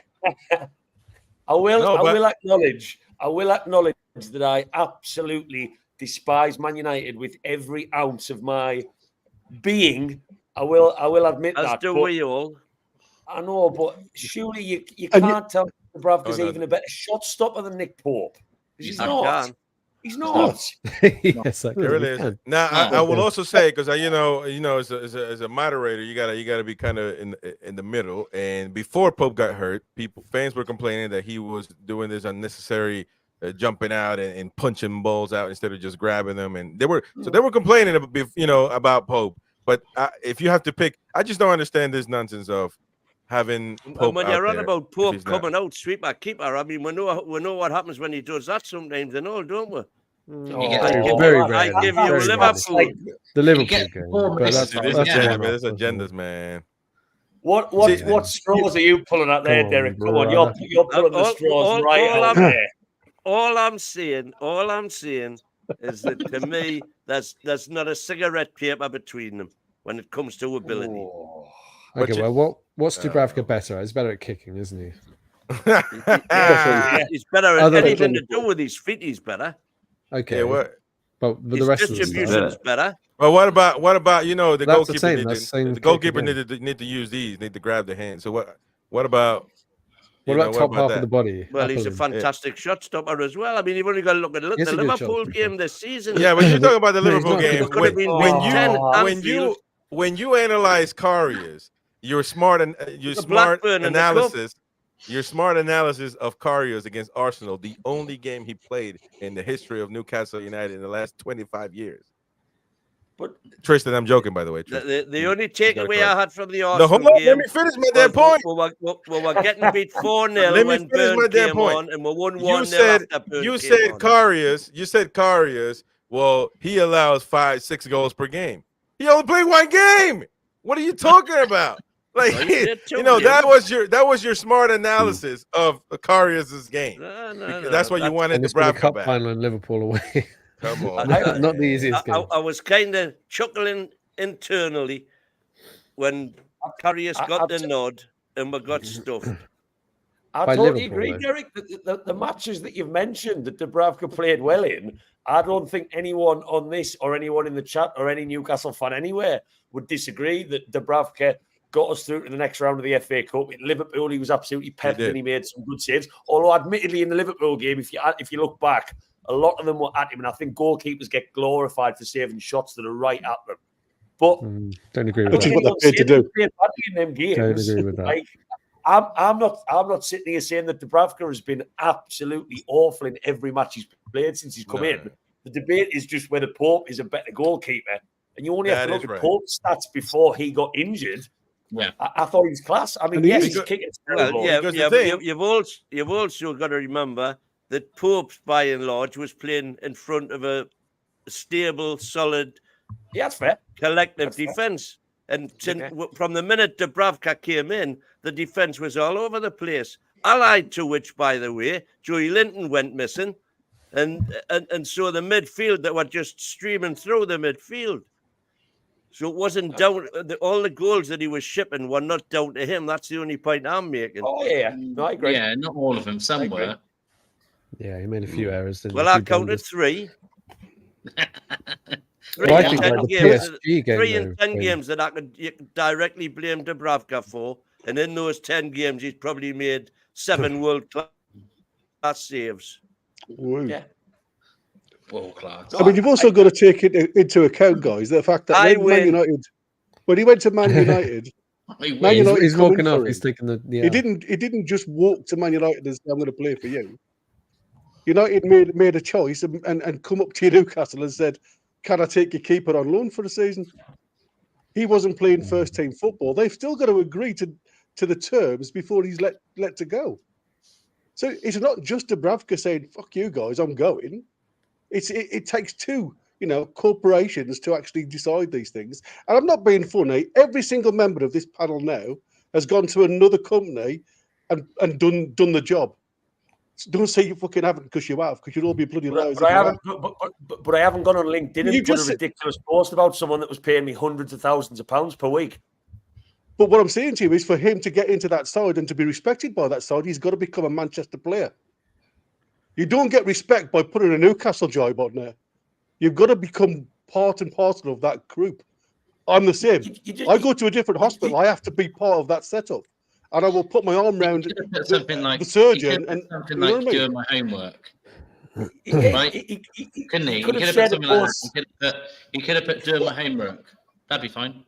I will acknowledge that I absolutely despise Man United with every ounce of my being. I will admit that. As do we all. I know, but surely you can't tell Dubravka's even a better shot stopper than Nick Pope. He's not. He's not. Yes, it really is. Now, I will also say, because as a moderator, you gotta be kind of in the middle. And before Pope got hurt, fans were complaining that he was doing this unnecessary jumping out and punching balls out instead of just grabbing them. And they were complaining about Pope. But if you have to pick, I just don't understand this nonsense of having And Pope when out you're on there about if Pope he's not. coming out, sweeper, keeper, I mean, we know what happens when he does that sometimes and all, don't we? I give you very Liverpool. The Liverpool get game. four But misses that's, on This that's him, a yeah. one-off, There's wasn't it? agendas, man. What straws are you pulling at there, Come on, Derek? Come on, brother. you're pulling the straws right out there. All I'm saying is that to me, there's not a cigarette paper between them when it comes to ability. Oh. Okay, well, what's Dubravka better at? He's better at kicking, isn't he? He's better at Other than- anything to do with his feet. He's better. Okay, Yeah, what? but the His rest of the stuff. distribution's better. Well, what about the That's the goalkeeper? same, that's the same The goalkeeper kick need to use these. Need to grab the hand. So what about? What about top half of the body? Well, he's a Upper limb? fantastic shot stopper as well. I mean, you've only got to look at the He's a good Liverpool shot game this season. Yeah, but you're talking about the No, he's Liverpool not a good game. Could have been When you analyze Karius, your smart Blackburn in the cup. analysis. Your smart analysis of Karius against Arsenal, the only game he played in the history of Newcastle United in the last 25 years. But Tristan, I'm joking, by the way. Tristan. the only takeaway I had from the No, Arsenal hold on. game. Let me finish my damn point. We're getting beat 4-0 Let me when finish Burn my damn came point. on, and we won 1-0 after Burn You came said on. Karius. You said Karius. Well, he allows 5-6 goals per game. He only played one game. What are you talking about? Like, Well, you did too, that was your smart analysis of Karius's game. No, That's why you wanted And the it's been a Bravka cup back. final in Liverpool away. Come on, not the easiest game. I was kind of chuckling internally when Karius got the nod and we got stuffed. I By totally Liverpool, agree, though. Derek. The matches that you've mentioned that Dubravka played well in, I don't think anyone on this or anyone in the chat or any Newcastle fan anywhere would disagree that Dubravka got us through to the next round of the FA Cup. In Liverpool, he was absolutely perfect and he made some good saves. Although, admittedly, in the Liverpool game, if you look back, a lot of them were at him, and I think goalkeepers get glorified for saving shots that are right at them. But don't agree with Which that. is what they're paid to do. In them games, Don't agree with that. like, I'm not sitting here saying that Dubravka has been absolutely awful in every match he's played since he's come in. The debate is just whether Pope is a better goalkeeper, and you only have to look at Pope's stats before he got injured. Yeah, I thought he was class. I mean, yes, he's kicking terrible. You've also got to remember that Pope, by and large, was playing in front of a stable, solid, that's fair, collective defence. And from the minute Dubravka came in, the defence was all over the place. Allied to which, by the way, Joey Linton went missing, and so the midfield that were just streaming through the midfield. So it wasn't down. All the goals that he was shipping were not down to him. That's the only point I'm making. Oh yeah, no, I agree. Yeah, not all of them. Some were. Yeah, he made a few errors. Well, I counted 3. Well, I think like the PSG game, 3 in 10 games that you could directly blame Dubravka for, and in those 10 games, he's probably made 7 world-class saves. Yeah. World class. I mean, you've also got to take it into account, guys, the fact that Man United, when he went to Man United, he's walking off. He's taking the. Yeah. He didn't just walk to Man United and say, "I'm going to play for you." United made a choice and come up to Newcastle and said, "Can I take your keeper on loan for the season?" He wasn't playing first team football. They've still got to agree to the terms before he's let to go. So it's not just Dubravka saying, "Fuck you guys, I'm going." It takes two, corporations to actually decide these things. And I'm not being funny. Every single member of this panel now has gone to another company and done the job. So don't say you fucking haven't, because you have, because you'd all be bloody liars. But I haven't gone on LinkedIn and put a ridiculous post about someone that was paying me hundreds of thousands of pounds per week. But what I'm saying to you is, for him to get into that side and to be respected by that side, he's got to become a Manchester player. You don't get respect by putting a Newcastle job on there. You've got to become part and parcel of that group. I'm the same. I go to a different hospital. I have to be part of that setup. And I will put my arm around the surgeon. And something like doing my homework. Right? Couldn't he? He could have put something like that. He could have put doing my homework. That'd be fine.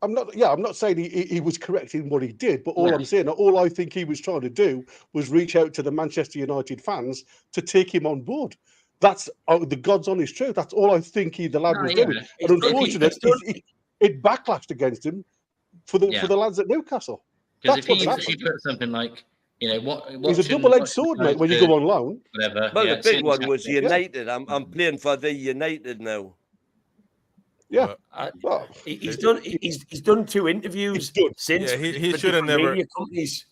I'm not saying he was correct in what he did, but all I think he was trying to do was reach out to the Manchester United fans to take him on board. That's the God's honest truth. That's all I think the lad was doing. And unfortunately, it backlashed against him for the lads at Newcastle. Because if That's he what's actually put something like, you know, what He's a double-edged sword, mate, when you go on loan. Well, yeah, the big one exactly. was United. I'm playing for the United now. Yeah. Well, he's done 2 interviews since. Yeah, he for should have different never. media companies.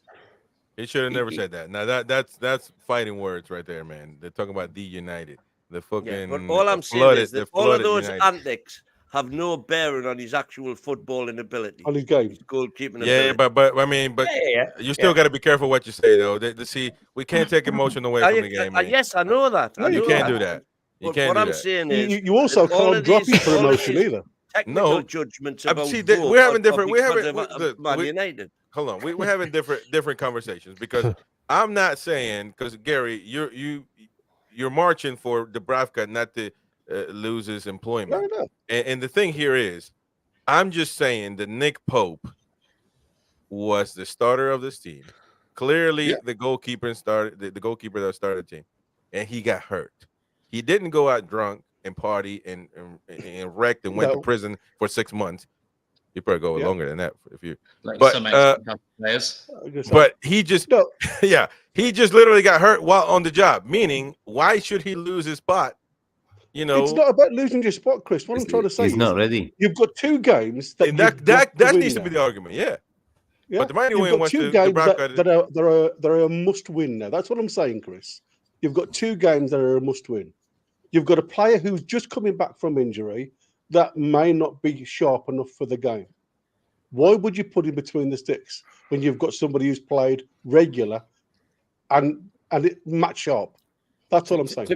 He should have never said that. Now that's fighting words right there, man. They're talking about the United, the fucking. Yeah, but all I'm saying is that all of those antics have no bearing on his actual footballing ability, on his game, his goalkeeping yeah, ability. but I mean, but you still got to be careful what you say, though. See, we can't take emotion away from the game. Man. Yes, I know that. No, you can't do that. You but can't what do I'm that. saying is, you also can't drop it for emotion either. Technical judgments about we're having different. We're having Man United. Hold on, we're having different conversations because I'm not saying because Gary, you're marching for Dubravka not to lose his employment. No. And the thing here is, I'm just saying that Nick Pope was the starter of this team. Clearly, the goalkeeper started the goalkeeper that started the team, and he got hurt. He didn't go out drunk and party and wrecked and went to prison for 6 months. You probably go longer than that if you. Like but some players. But he just he just literally got hurt while on the job. Meaning, why should he lose his spot? You know, it's not about losing your spot, Chris. What I'm trying to say he's not ready. You've got 2 games that needs to be the argument. Yeah. But the mighty win got 2 games that are a must win now. That's what I'm saying, Chris. You've got 2 games that are a must win. You've got a player who's just coming back from injury that may not be sharp enough for the game. Why would you put him between the sticks when you've got somebody who's played regular and it match sharp? That's what I'm saying.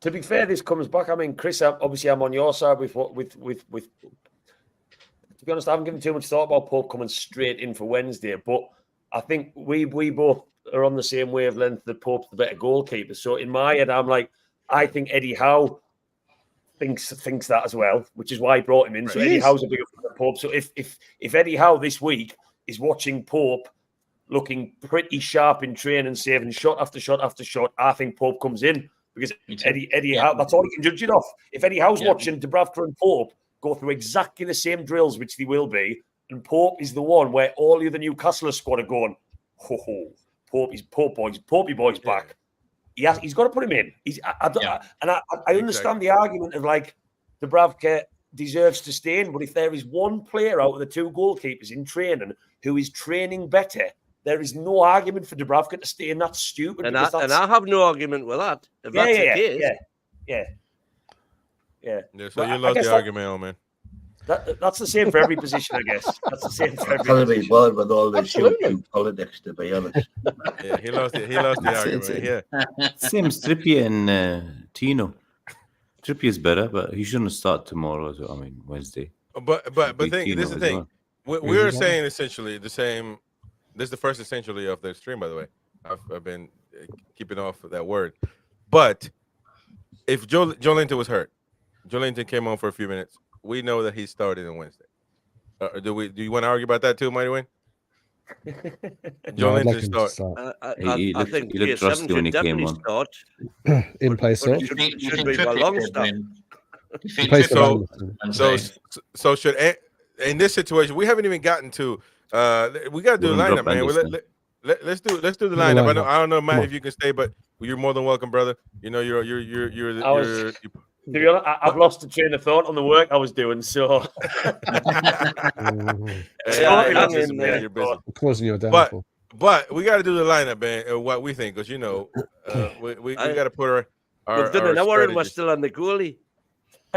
To be fair, this comes back. I mean, Chris, obviously, I'm on your side with. To be honest, I haven't given too much thought about Pope coming straight in for Wednesday, but I think we both are on the same wavelength that Pope's the better goalkeeper. So in my head, I'm like, I think Eddie Howe thinks that as well, which is why he brought him in. So Eddie Howe's a bigger fan of Pope. So if Eddie Howe this week is watching Pope looking pretty sharp in training, saving shot after shot after shot, I think Pope comes in because Eddie Howe, that's all he can judge it off. If Eddie Howe's watching Dubravka and Pope go through exactly the same drills, which they will be, and Pope is the one where all the other Newcastle squad are going, Popey boy's back. He's got to put him in. I understand the argument of like Dubravka deserves to stay in, but if there is one player out of the 2 goalkeepers in training who is training better, there is no argument for Dubravka to stay in. That's stupid. And I have no argument with that. If that's the case. Yeah. So you lost the argument, old man. That's the same for every position, I guess. That's the same for every position. Bored with all this YouTube politics, to be honest. Yeah, he lost the argument. Yeah. Same as Trippier and Tino. Trippier's better, but he shouldn't start tomorrow. I mean, Wednesday. But this is the thing. We're saying essentially the same. This is the first essentially of the stream, by the way. I've been keeping off of that word. But if Joe Linton was hurt, Joe Linton came on for a few minutes. We know that he started on Wednesday. Do you want to argue about that too, Mighty Wayne? Joe Linton start. I think PS7 should definitely start. In place, should be a long start. So should in this situation we haven't even gotten to. We got to do the lineup, man. Let's do the lineup. I don't know, Matt, if you can stay, but you're more than welcome, brother. You know you're. To be honest, I've lost the train of thought on the work I was doing, so. You're busy. Causing your downfall. But we got to do the lineup, man. What we think, because we got to put our. We've done an hour and we're still on the goalie.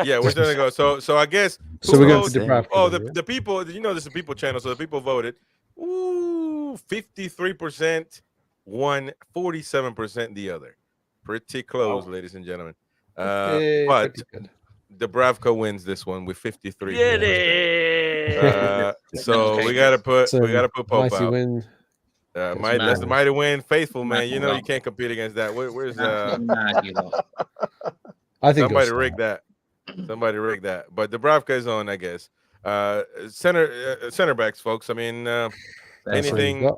Yeah, we're still gonna go. So I guess. So we're going for Dubravka. Oh, the people. This is a people channel, so the people voted. 53% one, 47% the other. Pretty close, ladies and gentlemen. But Dubravka wins this one with 53. So we gotta put Pope out. Win. That's the mighty win. Faithful, man. You know you can't compete against that. Where's I think somebody rigged that. Somebody rigged that. But Dubravka is on, I guess. Center backs, folks. I mean, anything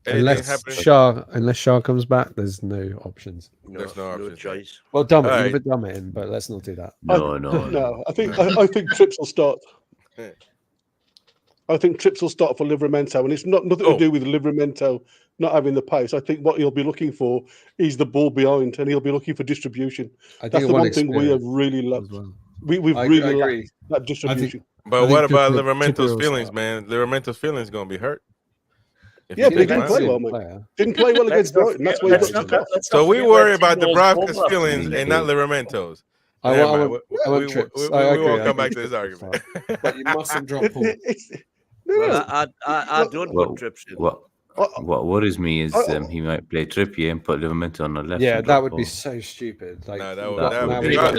unless Shaw comes back, there's no options. There's no choice. Well, dumb it. Leave it dumb it in, but let's not do that. No. I think Trips will start. I think Trips will start for Livramento, and it's nothing to do with Livramento not having the pace. I think what he'll be looking for is the ball behind, and he'll be looking for distribution. That's the one thing we have really lacked. Well. We've really lacked that distribution. But what about Livramento's feelings, man? Livramento's feelings going to be hurt. Yeah, but he didn't play well, mate. Didn't play well against Brighton. That's why he got took off. So we worry about Dubravka's feelings and not Livramento's. We won't come back to this argument. But you mustn't drop Paul. I don't put Trips in. What worries me is he might play Trippier and put Livramento on the left. Yeah, that would be so stupid. Like, no, that would be I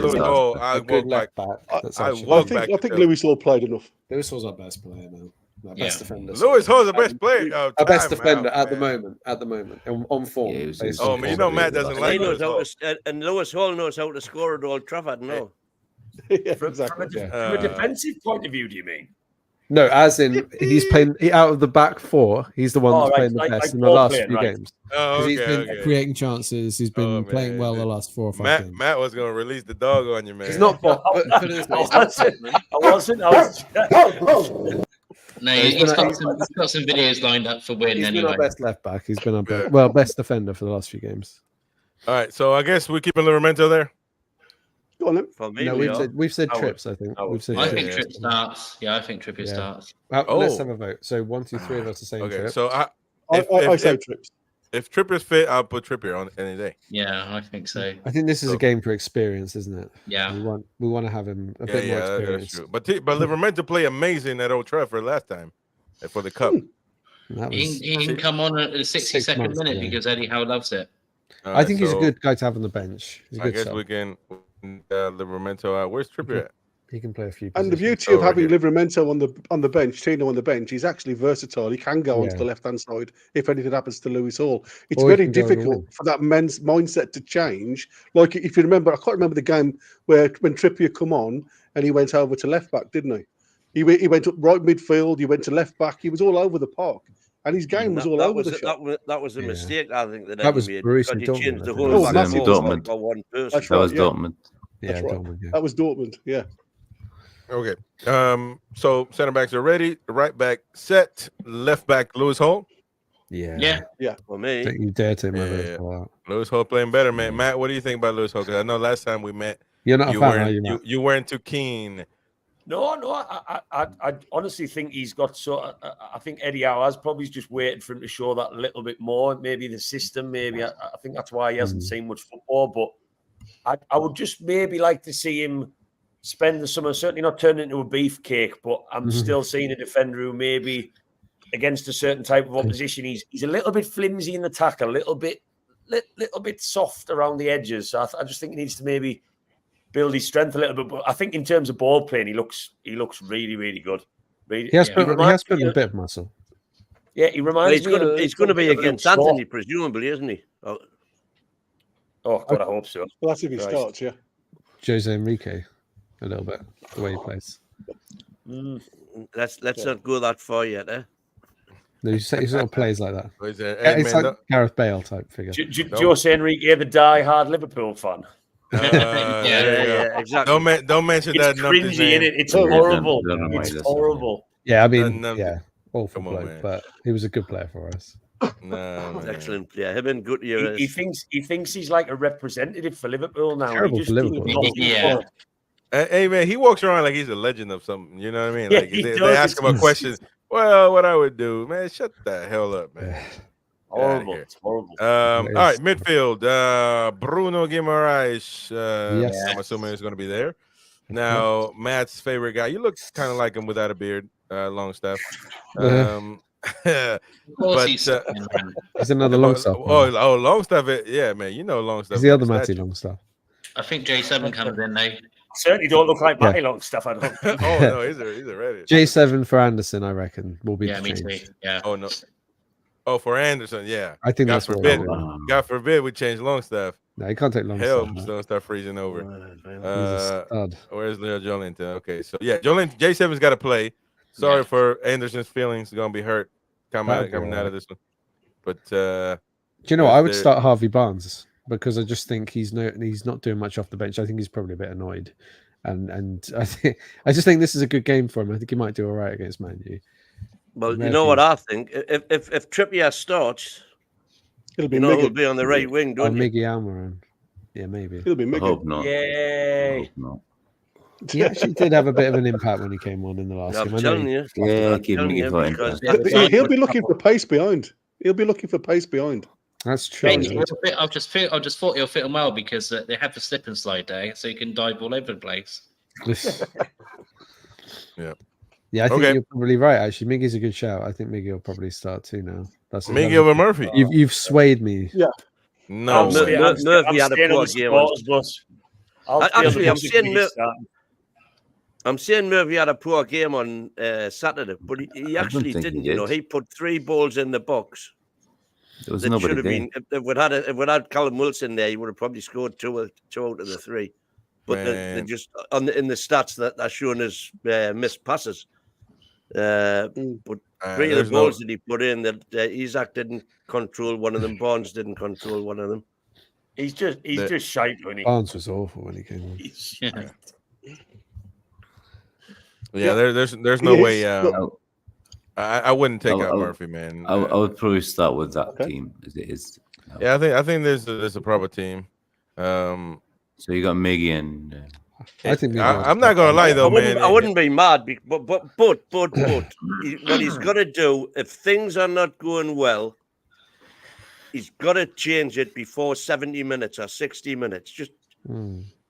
think Lewis Hall played enough. Lewis Hall's our best player now. Our best defender. Lewis Hall's the best player. Our best defender at the moment. On form. Yeah, Matt doesn't like Lewis Hall. And Lewis Hall knows how to score at Old Trafford now. Exactly. From a defensive point of view, do you mean? No, as in he's playing out of the back four. He's the one that's playing the best in the last few games. Oh, he's been creating chances. He's been playing well the last 4 or 5 games. Matt was going to release the dog on you, man. He's not. I wasn't. No, he's got some videos lined up for win He's anyway. been our best left back. He's been our best defender for the last few games. All right, so I guess we're keeping Livramento there. Go on, then. For me, No, we've said Trips. I think we've said. I think Tripp starts. Yeah, I think Trippier starts. Let's have a vote. So 1, 2, 3 of us are saying Okay, Trips. so I say Trips. If Trippier's fit, I'll put Trippier on any day. Yeah, I think so. I think this is a game for experience, isn't it? Yeah, we want to have him a bit more experience. That's true. But Livramento played amazing at Old Trafford last time for the cup. He can come on at the 62nd minute because Eddie Howe loves it. I think he's a good guy to have on the bench. I guess we can Livramento out. Where's Trippier at? He can play a few. And the beauty of having Livramento on the bench, Tino on the bench, he's actually versatile. He can go onto the left-hand side if anything happens to Lewis Hall. It's very difficult for that men's mindset to change. Like if you remember, I can't remember the game when Trippier come on and he went over to left back, didn't he? He went up right midfield. He went to left back. He was all over the park. And his game was all over the shop. That was a mistake, I think. That was Borussia Dortmund. Dortmund. That was Dortmund. Yeah, Dortmund. Yeah. That was Dortmund. Yeah. Okay. So center backs are ready. Right back set. Left back Lewis Hall. Yeah. For me, you dare to Lewis Hall playing better, man. Matt, what do you think about Lewis Hall? Because I know last time we met, you're not a fan, are you, Matt? You weren't too keen. No. I honestly think he's got I think Eddie Howe has probably just waited for him to show that a little bit more. Maybe the system. Maybe I think that's why he hasn't seen much football. But I would just maybe like to see him spend the summer. Certainly not turn into a beefcake, but I'm still seeing a defender who maybe against a certain type of opposition, he's a little bit flimsy in the tackle, a little bit soft around the edges. So I just think he needs to maybe build his strength a little bit. But I think in terms of ball playing, he looks really, really good. Really, he has built a bit of muscle. Yeah, he reminds me. He's going to be against Anthony, presumably, isn't he? Oh God, I hope so. Well, that's if he starts, yeah. Jose Enrique, a little bit the way he plays. Let's not go that far yet, eh? No, he sort of plays like that. It's like Gareth Bale type figure. Jose Enrique, the die-hard Liverpool fan. Yeah, exactly. Don't mention it's that. Cringy, in it. It's horrible. It's horrible. Yeah, I mean, awful bloke, but he was a good player for us. No, excellent player. Him and Gutierrez. He thinks he's like a representative for Liverpool now. Terrible for Liverpool. Hey man, he walks around like he's a legend of something. You know what I mean? Like they ask him a question. Well, what I would do, man? Shut the hell up, man. Horrible. It's horrible. All right, midfield. Bruno Guimaraes. I'm assuming he's going to be there. Now, Matt's favorite guy. You look kind of like him without a beard, Longstaff. But he's another Longstaff. Oh, Longstaff. Yeah, man. You know Longstaff. He's the other Matty Longstaff. I think J7 comes in now. Certainly don't look like Matty Longstaff. I don't. Oh no, he's a ready. J7 for Anderson, I reckon, will be the me change. too. Yeah. Oh no. Oh, for Anderson, yeah. I think God forbid. God forbid we change Longstaff. No, he can't take Longstaff. Hell, don't start freezing over. Where's Leo Jolinton? Okay, so yeah, J7's got to play. Sorry for Anderson's feelings. He's gonna be hurt coming out of this one. But do you know what? I would start Harvey Barnes because I just think he's not doing much off the bench. I think he's probably a bit annoyed, and I just think this is a good game for him. I think he might do all right against Man U. Well, you know what I think. If Trippier starts, it'll be who'll be on the right wing, don't you? Miggy Almiron. Yeah, maybe. It'll be I Miggy. hope not. Yay! I hope not. He actually did have a bit of an impact when he came on in the last game. I'm telling you. Yeah, I'm keep telling Miggy you for because impact. He'll be looking for pace behind. He'll be looking for pace behind. That's true. I just thought he'll fit him well because they have the slip and slide day, so he can dive all over the place. Yeah. Yeah, I think you're probably right. Actually, Miggy's a good shout. I think Miggy will probably start too now. That's Miggy over Murphy. You've swayed me. Yeah. No, Murphy had a poor game. I'm saying Murphy had a poor game on Saturday, but he actually didn't. You know, he put 3 balls in the box. There was nobody there. Been, if we'd had Callum Wilson there, he would have probably scored 2 out of the 3. But they just in the stats that are showing as missed passes. But 3 of the balls that he put in, that Isaac didn't control one of them. Barnes didn't control one of them. He's just shite when he. Barnes was awful when he came on. Yeah, there's no way. I wouldn't take out Murphy, man. I would probably start with that team as it is. Yeah, I think there's a proper team. So you got Miggy and. I think I'm not gonna lie though, man. I wouldn't be mad, but what he's got to do if things are not going well, he's got to change it before 70 minutes or 60 minutes. Just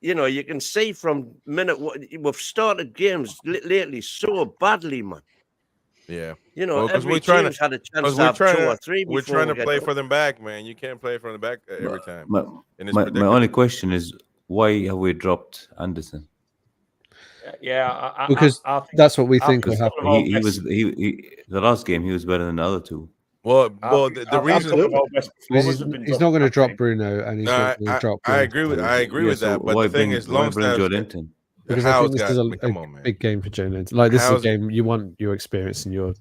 you know, you can see from minute we've started games lately so badly, man. Yeah, you know, every team's had a chance to have 2 or 3. We're trying to play for them back, man. You can't play from the back every time. My only question is, why have we dropped Anderson? Yeah, because that's what we think will happen. The last game he was better than the other 2. Well, the reason he's not going to drop Bruno, and he's not going to drop. I agree with that. But the thing is, Joelinton? Because I think this is a big game for Joelinton. Like this is a game you want your experience and your.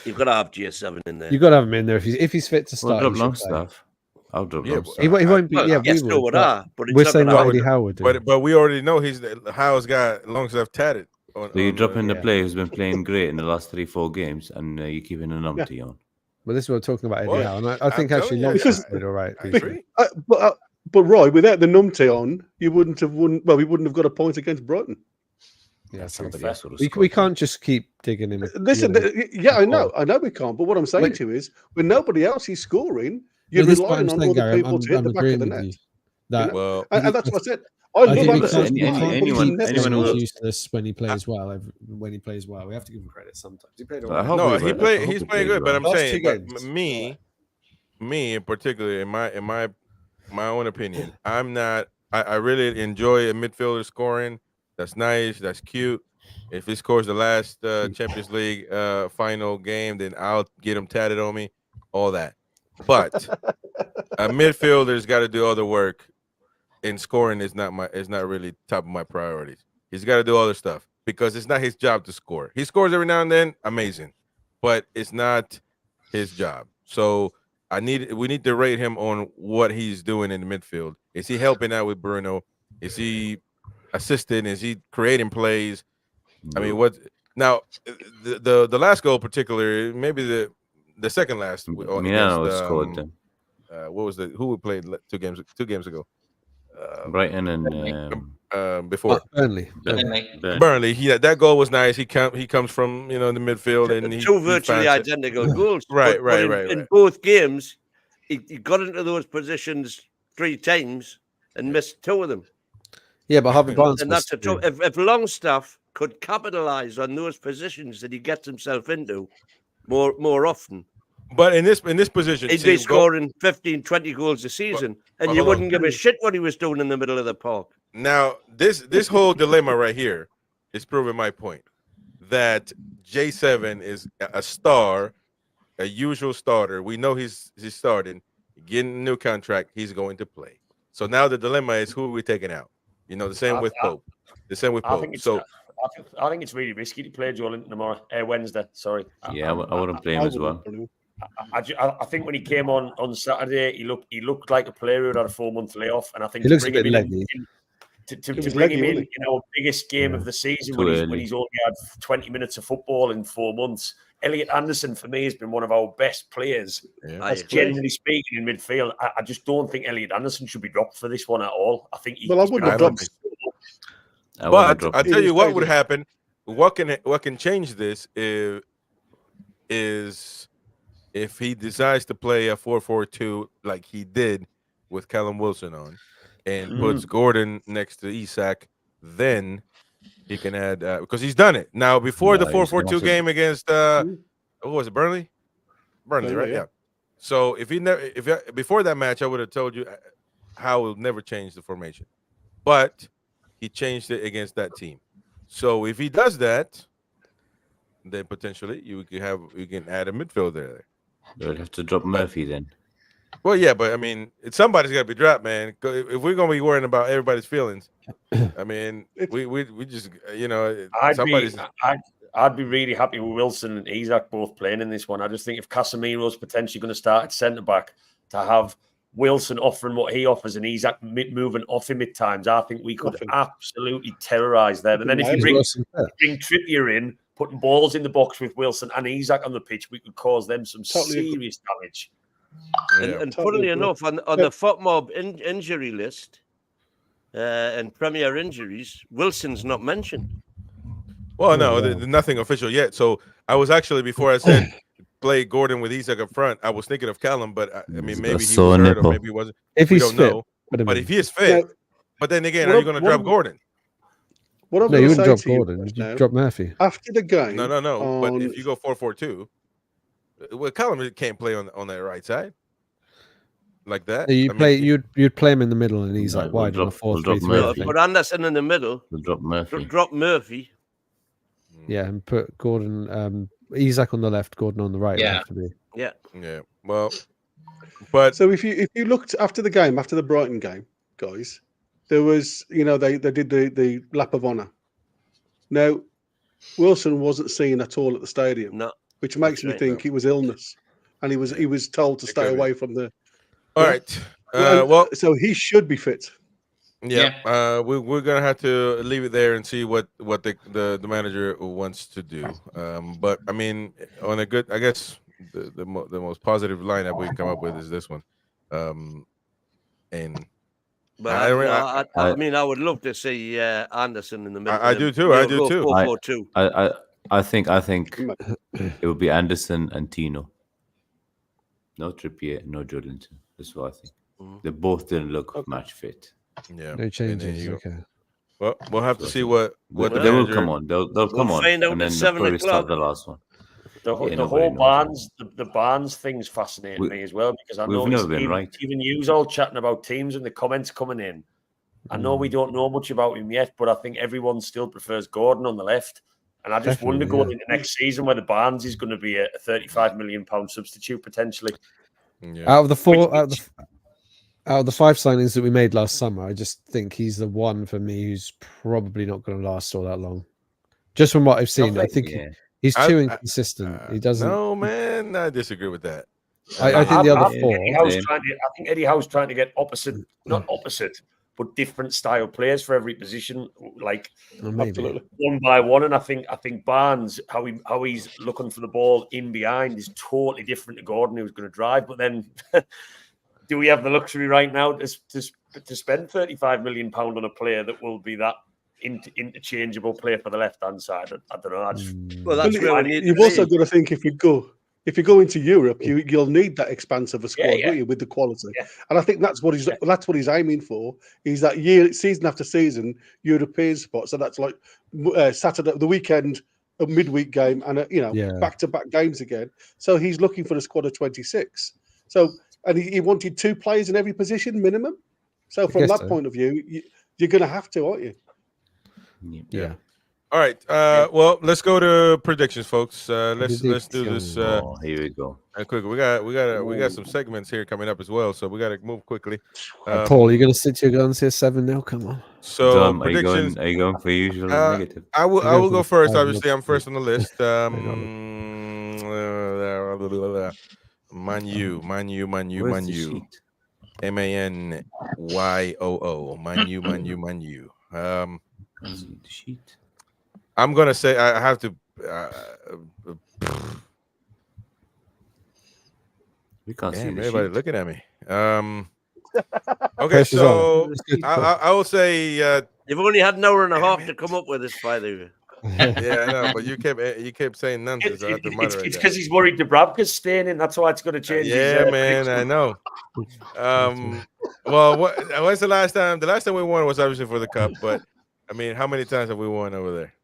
You've got to have GS7 in there. You've got to have him in there if he's fit to start. I'll drop Longstaff. I'll drop Longstaff. He won't be. Yeah, we're saying what Eddie Howe would do. But we already know Howe's got Longstaff tatted. So you're dropping the player who's been playing great in the last 3-4 games, and you're keeping an numpty on. Well, this is what we're talking about, Eddie Howe, and I think actually Longstaff did all right. But Roy, without the numpty on, you wouldn't have won. Well, we wouldn't have got a point against Brighton. Yeah, we can't just keep digging in. Listen, I know we can't. But what I'm saying to you is, when nobody else is scoring, you're relying on other people to hit the back of the net. And that's what I said. I love anyone who's used to this when he plays well. We have to give him credit sometimes. He played all right. He's playing good. But I'm saying, me in particular, in my own opinion, I'm not. I really enjoy a midfielder scoring. That's nice. That's cute. If he scores the last Champions League final game, then I'll get him tatted on me. All that. But a midfielder's got to do other work. And scoring is not really top of my priorities. He's got to do other stuff because it's not his job to score. He scores every now and then, amazing, but it's not his job. So we need to rate him on what he's doing in the midfield. Is he helping out with Bruno? Is he assisting? Is he creating plays? I mean, what now? The last goal, particularly, maybe the second last. Scored them. What was who we played 2 games ago? Brighton and before Burnley. That goal was nice. He comes from the midfield and he 2 virtually identical goals. Right. In both games, he got into those positions 3 times and missed 2 of them. Yeah, but Harvey Barnes. And that's if Longstaff could capitalize on those positions that he gets himself into more often. But in this position, he'd be scoring 15, 20 goals a season, and you wouldn't give a shit what he was doing in the middle of the park. Now, this whole dilemma right here is proving my point that J7 is a star, a usual starter. We know he's starting, getting a new contract. He's going to play. So now the dilemma is who are we taking out? The same with Pope. The same with Pope. I think it's really risky to play Joelinton tomorrow, Wednesday. Sorry. Yeah, I wouldn't play him as well. I think when he came on Saturday, he looked like a player who had a 4-month layoff, and I think he looks a bit leggy. To bring him in, biggest game of the season when he's only had 20 minutes of football in 4 months, Elliot Anderson for me has been one of our best players. Generally speaking, in midfield, I just don't think Elliot Anderson should be dropped for this one at all. I think I wouldn't have dropped. But I'll tell you what would happen. What can change this is if he decides to play a 4-4-2 like he did with Callum Wilson on, and puts Gordon next to Isak, then he can add because he's done it now before the 4-4-2 game against what was it, Burnley, right? Yeah. So if before that match, I would have told you how he'll never change the formation, but he changed it against that team. So if he does that, then potentially you can add a midfielder there. You'll have to drop Murphy then. Well, yeah, but I mean, somebody's got to be dropped, man. If we're gonna be worrying about everybody's feelings, I mean, we just I'd be really happy with Wilson and Isak both playing in this one. I just think if Casemiro's potentially going to start at centre back, to have Wilson offering what he offers and Isak moving off him at times, I think we could absolutely terrorise them. And then if you bring Trippier in, putting balls in the box with Wilson and Isak on the pitch, we could cause them some serious damage. And funnily enough, on the FOTMOB injury list and Premier injuries, Wilson's not mentioned. Well, no, there's nothing official yet. So I was actually, before I said play Gordon with Isak up front, I was thinking of Callum, but I mean, maybe he was hurt or maybe he wasn't. If he's fit, but if he is fit, but then again, are you going to drop Gordon? What I'm no, you wouldn't say drop to you Gordon. right You now, drop Murphy. After the game. No. But if you go 4-4-2, well, Callum can't play on that right side like that. No, you'd play him in the middle, and he's like wide on a 4-3-3. Put Anderson in the middle. We'll drop Murphy. Drop Murphy. Yeah, and put Gordon, Isak on the left, Gordon on the right. Yeah. Yeah. Well, but so if you looked after the game, after the Brighton game, guys, there was they did the lap of honour. Now, Wilson wasn't seen at all at the stadium, which makes me think it was illness, and he was told to stay away from the. All right. So he should be fit. Yeah. We're gonna have to leave it there and see what the manager wants to do. But I mean, on a good, I guess the most positive lineup we can come up with is this one. But I mean, I would love to see Anderson in the middle. I do too. I do too. 4-4-2. I think it would be Anderson and Tino. No Trippier, no Jolinton. That's what I think. They both didn't look match fit. Yeah, no changes. Okay. Well, we'll have to see what they will come on. They'll come on, find out and then at they'll 7 probably start o'clock. the last one. The whole Barnes, the Barnes thing's fascinating me as well, because I know even you all chatting about teams and the comments coming in. I know we don't know much about him yet, but I think everyone still prefers Gordon on the left. And I just wonder going into next season whether Barnes is going to be a £35 million substitute potentially. Yeah. Out of the 5 signings that we made last summer, I just think he's the one for me who's probably not going to last all that long. Just from what I've seen, I think he's too inconsistent. He doesn't. No, man, I disagree with that. I think the other 4. I think Eddie Howe's trying to get not opposite, but different style players for every position, like one by one. And I think Barnes, how he's looking for the ball in behind, is totally different to Gordon, who's going to drive. But then, do we have the luxury right now to spend £35 million on a player that will be that interchangeable player for the left hand side? I don't know. Well, that's you've also got to think if you go into Europe, you'll need that expanse of a squad, won't you, with the quality. Yeah. And I think that's what he's aiming for. Is that season after season European spot. So that's like Saturday, the weekend, a midweek game, and back-to-back games again. So he's looking for a squad of 26. So he wanted 2 players in every position minimum. So from that point of view, you're going to have to, aren't you? Yeah. All right. Well, let's go to predictions, folks. Let's do this. Here we go. Quick. We got some segments here coming up as well, so we got to move quickly. Paul, are you going to stick to your guns here? 7-0. Come on. So predictions. Are you going for usual negative? I will go first. Obviously, I'm first on the list. Man U. ManYoo. Man U. I'm gonna say I have to. We can't see the everybody sheet. looking at me. Okay, Pressure's so on. I will say you've only had an hour and a half to come up with this, by the way. Yeah, I know, but you kept saying nonsense. I have to moderate It's that. because he's worried Dubravka's staying in. That's why it's going to change. Yeah, his, man, I know. Well, when's the last time? The last time we won was obviously for the cup, but I mean, how many times have we won over there?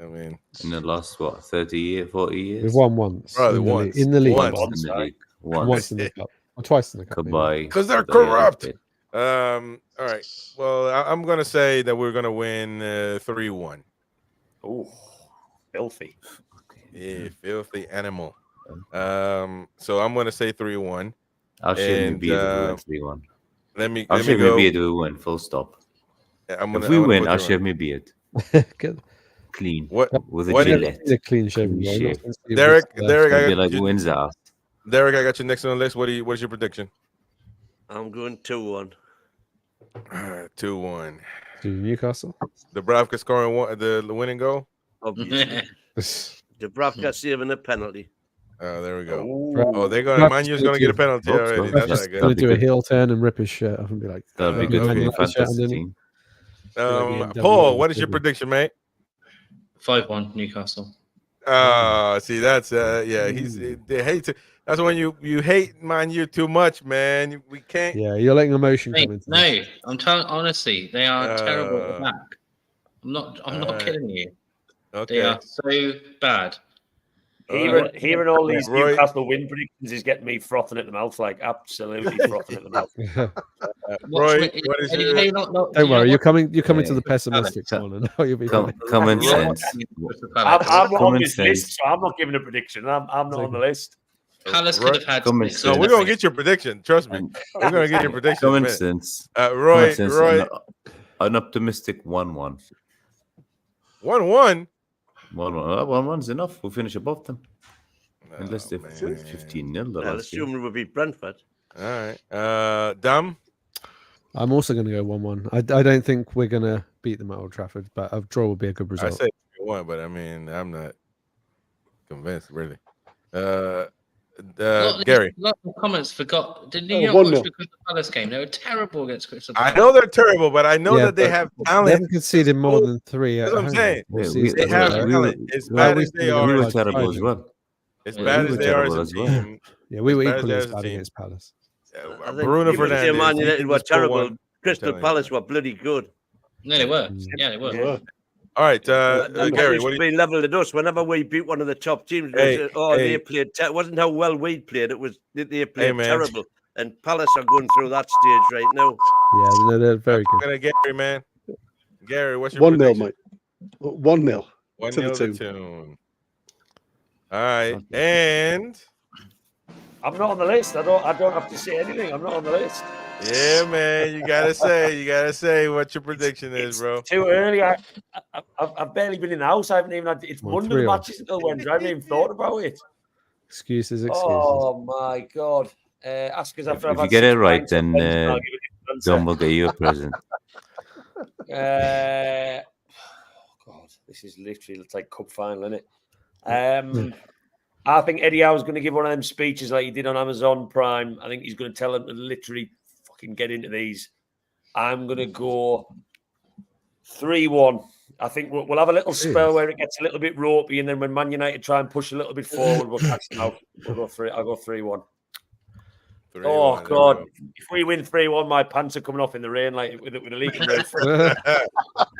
I mean, in the last 30 years, 40 years, We've won once. Probably in the once. in the league. Once. in the league, Once in the cup. Or twice in the cup. Goodbye. Because they're corrupt. All right. Well, I'm gonna say that we're gonna win 3-1. Oh, filthy. Yeah, filthy animal. So I'm gonna say 3-1. I'll share me beer to win 3-1. I'll share me beer to win. Full stop. If we win, I'll shave me beard. Good. Clean. What with a what is- Gillette? A clean shaven. Clean shave. Derek, It'll I be got like you, wins out. Derek, I got you next on the list. What's your prediction? I'm going 2-1. 2-1. To Newcastle. Dubravka scoring the winning goal. Obviously. Dubravka saving a penalty. Oh, there we go. Ooh. Oh, they're gonna. Manu's gonna get a penalty already. That's not good. Gonna do a heel turn and rip his shirt off and be like, That'll be good for the fantasy team. Paul, what is your prediction, mate? 5-1 Newcastle. See, that's yeah. They hate to. That's when you hate Man U too much, man. We can't. Yeah, you're letting emotion come into No, I'm telling honestly, they are terrible at the back. I'm not kidding you. Okay. They are so bad. Hearing all these Roy. Newcastle win predictions is getting me frothing at the mouth, like absolutely frothing at the mouth. Roy, what is your? Don't worry, you're coming to the pessimistic one, and now you'll be fine. Common sense. I'm not on Common this sense. list, so I'm not giving a prediction. I'm not on the list. Palace could have had. Common No, sense. we're gonna get your prediction. Trust me, we're gonna get your prediction. in a Common minute. sense. Roy, Common sense. Roy, An optimistic 1-1. 1-1. 1-1's enough. We'll finish above them. Unless they're 15-0. I'll assume we will beat Brentford. All right. Dom. I'm also going to go 1-1. I don't think we're going to beat them at Old Trafford, but a draw would be a good I result. say 1, but I mean, I'm not convinced really. Gary. A lot of comments forgot. Didn't you not 1-0. watch the Crystal Palace game? They were terrible against Crystal Palace. I know they're terrible, but I know Yeah, that they but have They talent. haven't conceded more than 3 at That's what I'm home saying. this Yeah, season. They have So, talent. As well, bad we- as they we are, We were like terrible fighting. as well. as we bad were as they are as terrible a as well. team. Yeah, we were as bad equally as as a bad team. against Palace. I think Bruno people say Fernandes. Man he United can were just pull terrible. one. I'm Crystal telling you. Palace were bloody good. No, they were. Yeah, they were. Yeah. All right, They Gary. used What to do you? be level at us whenever we beat one of the top teams. Hey, They hey. played. It wasn't how well we played. It was they played man. terrible. And Palace are going through that stage right now. Yeah, they're very I'm good. gonna Gary, man. Gary, what's your 1-0, prediction? mate. 1-0. 1-0 to to the Tune. All right, and I'm not on the list. I don't have to say anything. I'm not on the list. yeah, man, you gotta say what your prediction is, bro. Too early. I've barely been in the house. I haven't even had. It's Well, Monday. The 3-0. match is until Wednesday. I haven't even thought about it. Excuses. Oh my god! Ask us after I've If you had get it 6 right, pints of then Benz and I'll give it a good Dom answer. will get you a present. God, this is literally it's like cup final, isn't it? I think Eddie Howe's going to give one of them speeches like he did on Amazon Prime. I think he's going to tell them to literally fucking get into these. I'm going to go 3-1. I think we'll have a little spell where it gets a little bit ropey, and then when Man United try and push a little bit forward, we'll catch them out. I'll go 3-1. Oh God! If we win 3-1, my pants are coming off in the rain like with a leaking roof.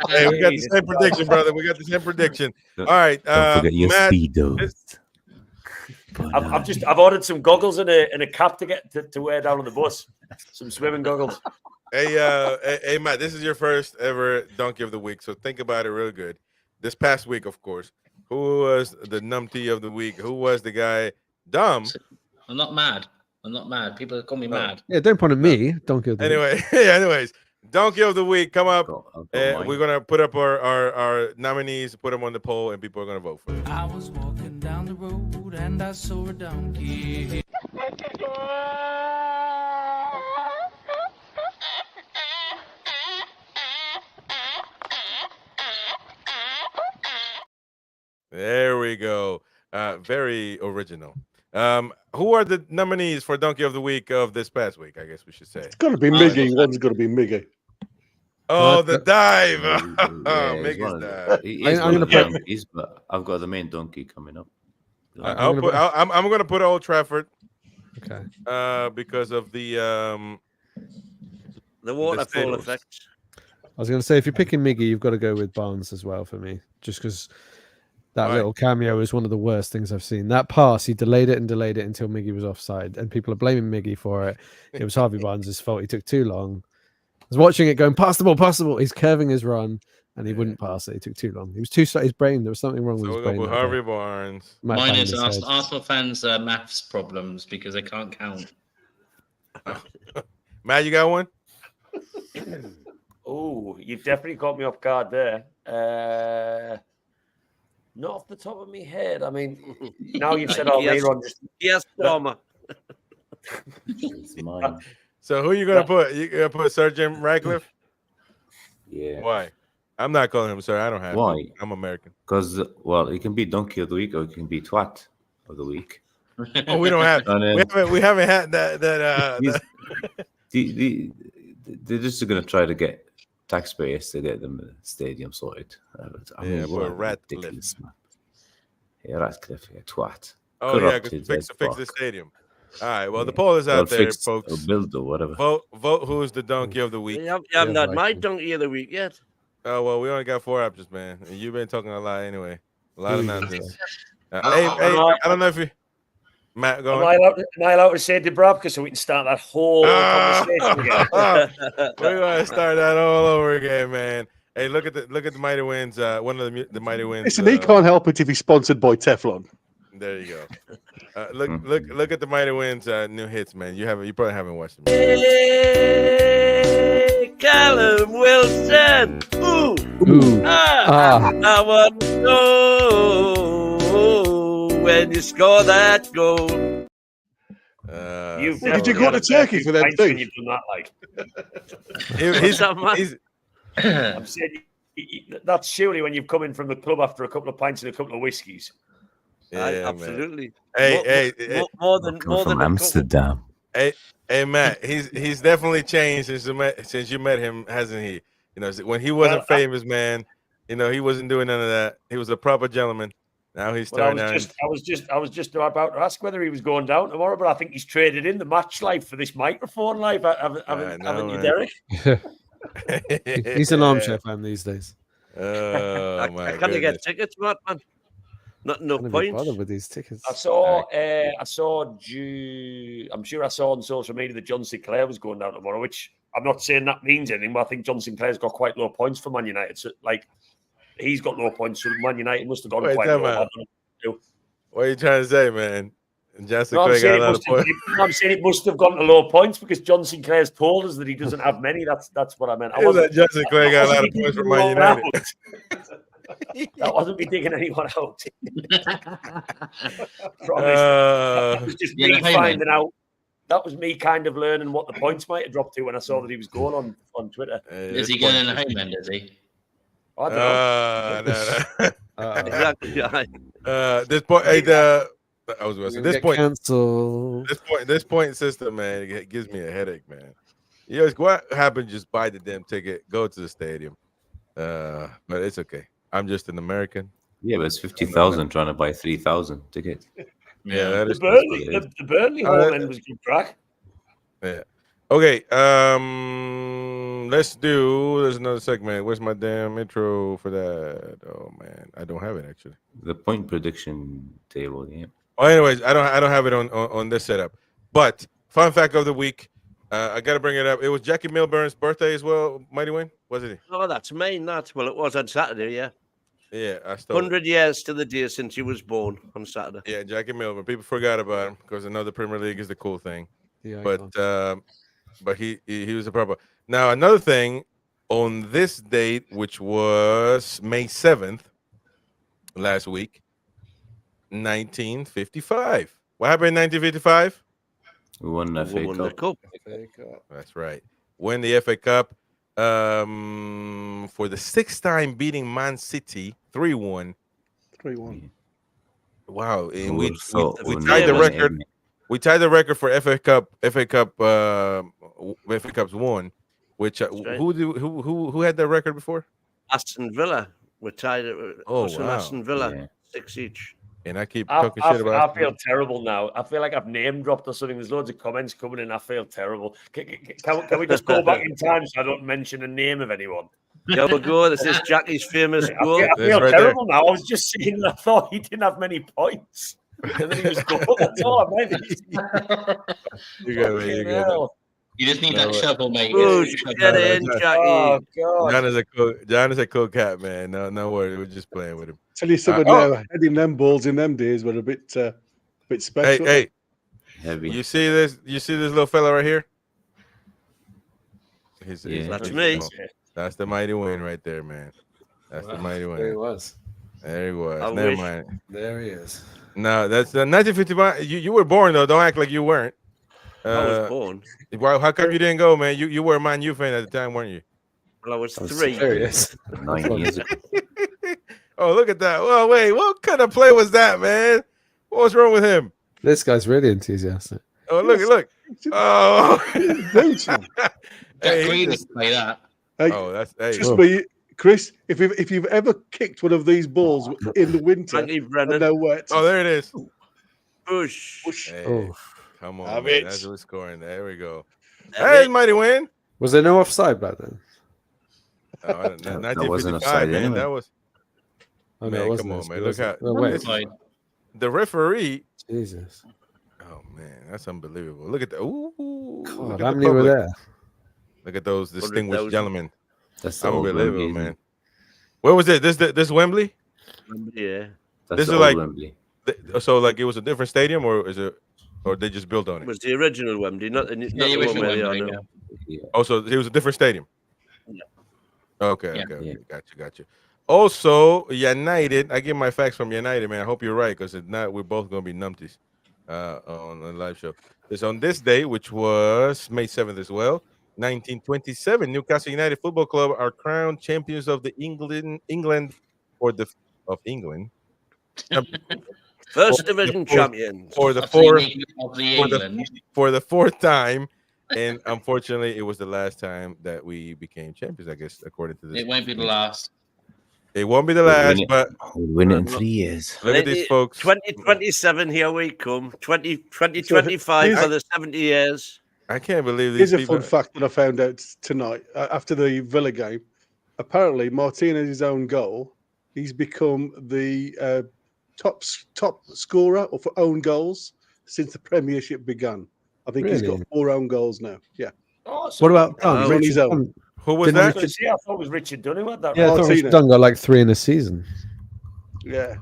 Hey, we got the same prediction, brother. We got the same prediction. All right, Don't forget your Matt. speedos. I've ordered some goggles and a cap to get to wear down on the bus. Some swimming goggles. Hey, Matt. This is your first ever donkey of the week, so think about it real good. This past week, of course, who was the numpty of the week? Who was the guy? Dom. I'm not mad. People call me mad. Yeah, don't point at me. Don't kill them. Anyway, anyways, donkey of the week. Come up. We're gonna put up our nominees, put them on the poll, and people are gonna vote for them. I was walking down the road and I saw a donkey. There we go. very original. Who are the nominees for Donkey of the Week of this past week? I guess we should say. It's got to be Miggy. One's got to be Miggy. Oh, the dive! Yeah, he's Miggy's one of dive. he is I'm one gonna of the put- donkeys, but I've got the main donkey coming up. I'm going to put Old Trafford. Okay. Because of the waterfall effect. I was going to say, if you're picking Miggy, you've got to go with Barnes as well for me, just because that little cameo is one of the worst things I've seen. That pass, he delayed it until Miggy was offside, and people are blaming Miggy for it. It was Harvey Barnes' fault. He took too long. I was watching it going, pass the ball. He's curving his run, and he wouldn't pass it. He took too long. He was too slow. His brain, there was something wrong with his brain. With Harvey Barnes. Mine is Arsenal fans' maths problems because they can't count. Matt, you got one? Oh, you've definitely got me off guard there. Not off the top of my head. I mean, now you've said Almiron. Yes, Palmer. So who are you gonna put? You gonna put Sir Jim Ratcliffe? Yeah. Why? I'm not calling him sir. I don't have. Why? To. I'm American. Because it can be Donkey of the Week or it can be Twat of the Week. Oh, we don't have. We haven't had that. They're just gonna try to get taxpayers to get them the stadium sorted. I mean, what ridiculous, man. Yeah, Ratcliffe, twat. Oh yeah, fix the stadium. All right. Well, the poll is out there, folks. Or build or whatever. Vote. Who's the donkey of the week? You haven't had my donkey of the week yet. Oh well, we only got 4 options, man. And you've been talking a lot anyway. A lot of nonsense. Hey, I don't know if you. Matt, go on. Am I allowed to say Dubravka so we can start that whole conversation again? We're gonna start that all over again, man. Hey, look at the Mighty Winds. One of the Mighty Winds. Listen, he can't help it if he's sponsored by Teflon. There you go. Look at the Mighty Winds new hits, man. You probably haven't watched them. Hey, Callum Wilson. Ooh. I want to know when you score that goal. Did you go to Turkey for that thing? You've done that, like. I'm saying that's surely when you've come in from the club after a couple of pints and a couple of whiskeys. Yeah, absolutely. Hey, more than Amsterdam. Hey, Matt, he's definitely changed since you met him, hasn't he? You know, when he wasn't famous, man. You know, he wasn't doing none of that. He was a proper gentleman. Now he's starting I was just about to ask whether he was going down tomorrow, but I think he's traded in the match life for this microphone life. Haven't you, Derek? He's an armchair fan these days. Oh my god! Can they get tickets, man? Not enough points. Bothered with these tickets. I'm sure I saw on social media that John Sinclair was going down tomorrow, which I'm not saying that means anything, but I think John Sinclair's got quite low points for Man United. So, like, he's got low points, so Man United must have gone quite low. What are you trying to say, man? John Sinclair got a lot of points. I'm saying it must have gone to low points because John Sinclair's told us that he doesn't have many. That's what I meant. John Sinclair got a lot of points for Man United. That wasn't me digging anyone out. Promise. That was just me finding out. That was me kind of learning what the points might have dropped to when I saw that he was going on Twitter. Is he going in the home end, is he? I don't know. Exactly. This point, I was going to say this point. Cancel. This point system, man, it gives me a headache, man. You know, what happened? Just buy the damn ticket, go to the stadium. But it's okay. I'm just an American. Yeah, but it's 50,000 trying to buy 3,000 tickets. Yeah, that is the Burnley home end was good crack. Yeah. Okay. There's another segment. Where's my damn intro for that? Oh man, I don't have it actually. The point prediction table, yeah. Oh, anyways, I don't have it on this setup. But fun fact of the week, I gotta bring it up. It was Jackie Milburn's birthday as well. Mighty Win, was it? Oh, that's Maine. Well, it was on Saturday, yeah. Yeah, I stole 100 years to the day since he was born on Saturday. Yeah, Jackie Milburn. People forgot about him because another Premier League is the cool thing. Yeah, but he was a proper. Now another thing on this date, which was May 7th, last week, 1955. What happened in 1955? We won the FA Cup. That's right. Win the FA Cup. For the 6th time beating Man City 3-1. 3-1. Wow, and Who thought we we'd tied the never win record. it? We tied the record for FA Cups won. Which right. who had that record before? Aston Villa. We're tied at us and Aston Villa, 6 each. And I keep I talking shit about. I feel terrible now. I feel like I've name dropped or something. There's loads of comments coming in. I feel terrible. Can we just go back in time so I don't mention the name of anyone? There we go. This is Jackie's famous goal. I feel right terrible now. I was just saying I thought he didn't have many points. And then he was good. That's all I meant. You got it. You got it. You just need that shovel, mate. Push, get in, Jackie. Oh, God. John is a cool cat, man. No worries. We're just playing with him. Tell you something now, heading them balls in them days were a bit special. Hey, Heavy. you see this? You see this little fella right here? That's me. That's the mighty win right there, man. That's the mighty win. There he was. There he was. I Never wish. mind. There he is. No, that's the 1955. You were born though. Don't act like you weren't. I was born. Why? How come you didn't go, man? You were a Man U fan at the time, weren't you? Well, I was 3. There he is. 9 years ago. Oh, look at that. Well, wait, what kind of play was that, man? What was wrong with him? This guy's really enthusiastic. Oh, look. Oh. Jack Green would play that. Hey, that's just me, Chris. If you've ever kicked one of these balls in the winter, Thank you, Brennan. and they're wet. Oh, there it is. Push. Hey, come on, Have man. it. That's who's scoring. There we go. Have Hey, it. mighty win. Was there no offside back then? Oh, That wasn't 1955, offside man. anyway. That was. Oh, no, Man, it wasn't. come on, man. It Look wasn't. how No, wait. Offside. the referee. Jesus. Oh man, that's unbelievable. Look at that. Ooh, God, look how at the many were public. there? Look at those distinguished 100,000. gentlemen. That's the old Unbelievable, Wembley, man. Where was it? This Wembley? Yeah. That's This the is old like- Wembley. So like it was a different stadium, or is it, or they just built on It it? was the original Wembley, not the, not Yeah, the the one original where they are Wembley, now. yeah. Yeah. Oh, so it was a different stadium. Yeah. Okay, Yeah. okay, Yeah. got you. Also, United. I get my facts from United, man. I hope you're right, because if not, we're both gonna be numpties on the live show. It's on this day, which was May 7th as well. 1927, Newcastle United Football Club are crowned champions of the England of England. First division champions. For the Of fourth of the England. for the fourth time, and unfortunately, it was the last time that we became champions. I guess according to this, It won't be the last. It won't be the We'll last, win it. but We'll win it in 3 years. look at these folks. 2027, here we come. 2025 for the 70 years. I can't believe these Here's a people. fun fact that I found out tonight after the Villa game. Apparently, Martinez's own goal, he's become the top scorer for own goals since the Premiership began. I think he's got Really? 4 own goals now. Yeah. Oh, What about Oh, Dunn? on his Richard own. Dunn? Who was Didn't that? I was gonna say, I thought it was Richard Dunn who had that. Yeah, I thought Martinez. Richard Dunn got like 3 in a season. Yeah.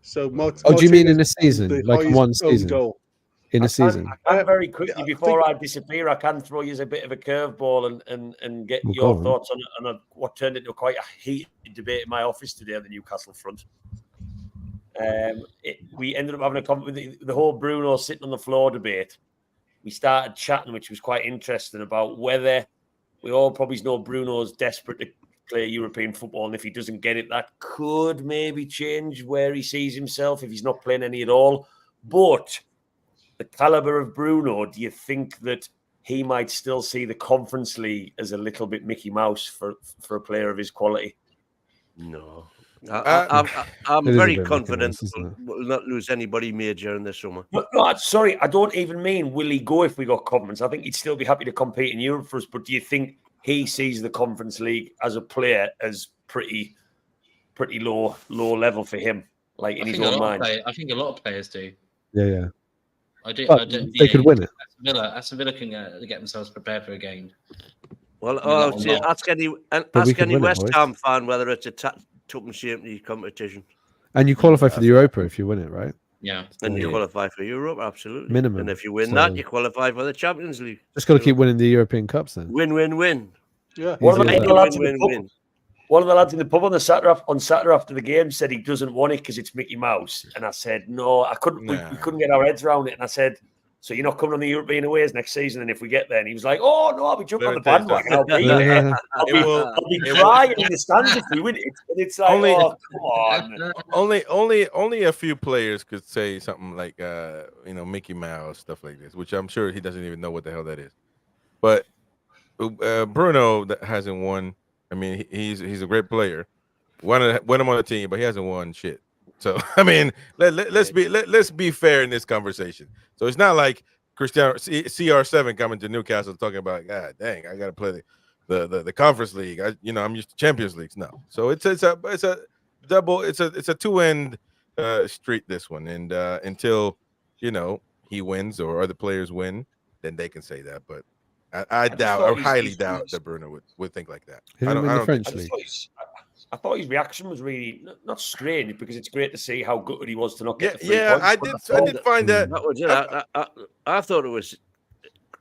So Oh, do you mean in a Martinez is season? the Like highest one own season? goal. In a season? I can very quickly, I before think- I disappear, I can throw you a bit of a curveball and get Well, your go on. thoughts on what turned into quite a heated debate in my office today on the Newcastle front. We ended up having the whole Bruno sitting on the floor debate. We started chatting, which was quite interesting, about whether we all probably know Bruno's desperate to play European football, and if he doesn't get it, that could maybe change where he sees himself if he's not playing any at all. But the caliber of Bruno, do you think that he might still see the Conference League as a little bit Mickey Mouse for a player of his quality? No. It I'm is a very bit confident ridiculous, isn't it? we'll not lose anybody major in the summer. But no, sorry, I don't even mean will he go if we got Conference. I think he'd still be happy to compete in Europe for us. But do you think he sees the Conference League as a player as pretty low level for him, like in his own mind? I think a lot of players do. Yeah. I do. But they could win it. Aston Villa can get themselves prepared for a game. Well, Not a say, lot. ask any we could win it, West boys. Ham fan whether it's a token shape competition. And you qualify for the Europa if you win it, right? Yeah. And you Yeah. qualify for Europe, absolutely. Minimum. And if you win So- that, you qualify for the Champions League. Just got to keep winning the European Cups then. Win, win, win. Yeah. One of, Easy the as lads Win, in the win, pub, win. one of the lads in the pub on Saturday after the game said he doesn't want it because it's Mickey Mouse, and I said no, I couldn't. Nah. We couldn't get our heads around it, and I said, So you're not coming on the European aways next season. And if we get there, and he was like, "Oh no, I'll be jumping on the Let me tell you bandwagon. I'll be crying in the stands if we win it." And it's like, oh, come on. Only a few players could say something like, Mickey Mouse, stuff like this, which I'm sure he doesn't even know what the hell that is. But Bruno that hasn't won. I mean, he's a great player. Won him on the team, but he hasn't won shit. So I mean, let's be fair in this conversation. So it's not like Cristiano CR7 coming to Newcastle talking about, God dang, I got to play the Conference League. I'm used to Champions Leagues. No, so it's a double. It's a two-end street, this one, and until he wins or other players win, then they can say that. But I highly doubt that Bruno would think like that. I don't think I thought his reaction was really not strange, because it's great to see how good he was to not get the 3 points. I did find that. That was it. I thought it was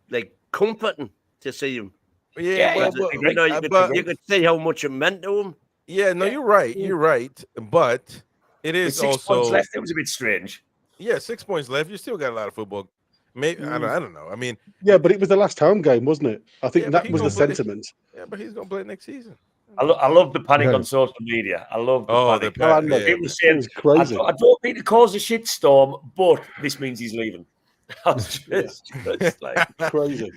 like comforting to see him. Yeah, you could see how much it meant to him. Yeah, no, you're right. You're right. But it is With 6 also points left. It was a bit strange. Yeah, 6 points left. You still got a lot of football. Maybe I don't know. I mean, yeah, but it was the last home game, wasn't it? I think that was the sentiment. Yeah, but he's gonna play next season. I love the panic on social media. I love the panic. People saying, crazy. I don't mean to cause a shitstorm, but this means he's leaving. It's like crazy.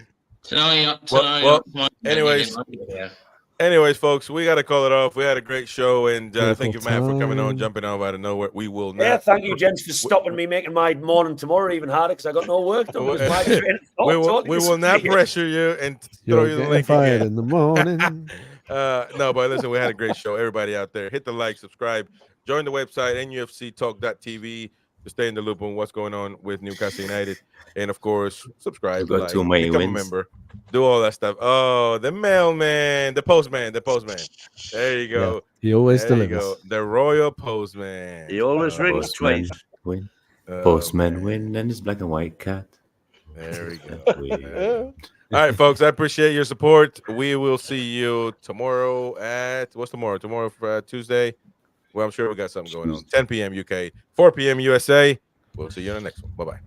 Anyways, folks, we got to call it off. We had a great show, and thank you, Matt, for coming on, jumping off out of nowhere. We will not. Yeah, thank you, gents, for stopping me, making my morning tomorrour even harder, because I got no work done. We will not pressure you and throw you the link fired in the morning. No, but listen, we had a great show. Everybody out there, hit the like, subscribe, join the website, NUFCtalk.tv, to stay in the loop on what's going on with Newcastle United. And of course, subscribe, like, become a member, do all that stuff. Oh, the mailman, the postman. There you go. Yeah, he always delivers. You go. The royal postman. He always rings twice. Postman win, and his black and white cat. There we go. All right, folks, I appreciate your support. We will see you tomorrow at what's tomorrow? Tomorrow for Tuesday. Well, I'm sure we got something going on. 10 p.m. UK, 4 p.m. USA. We'll see you in the next one. Bye-bye.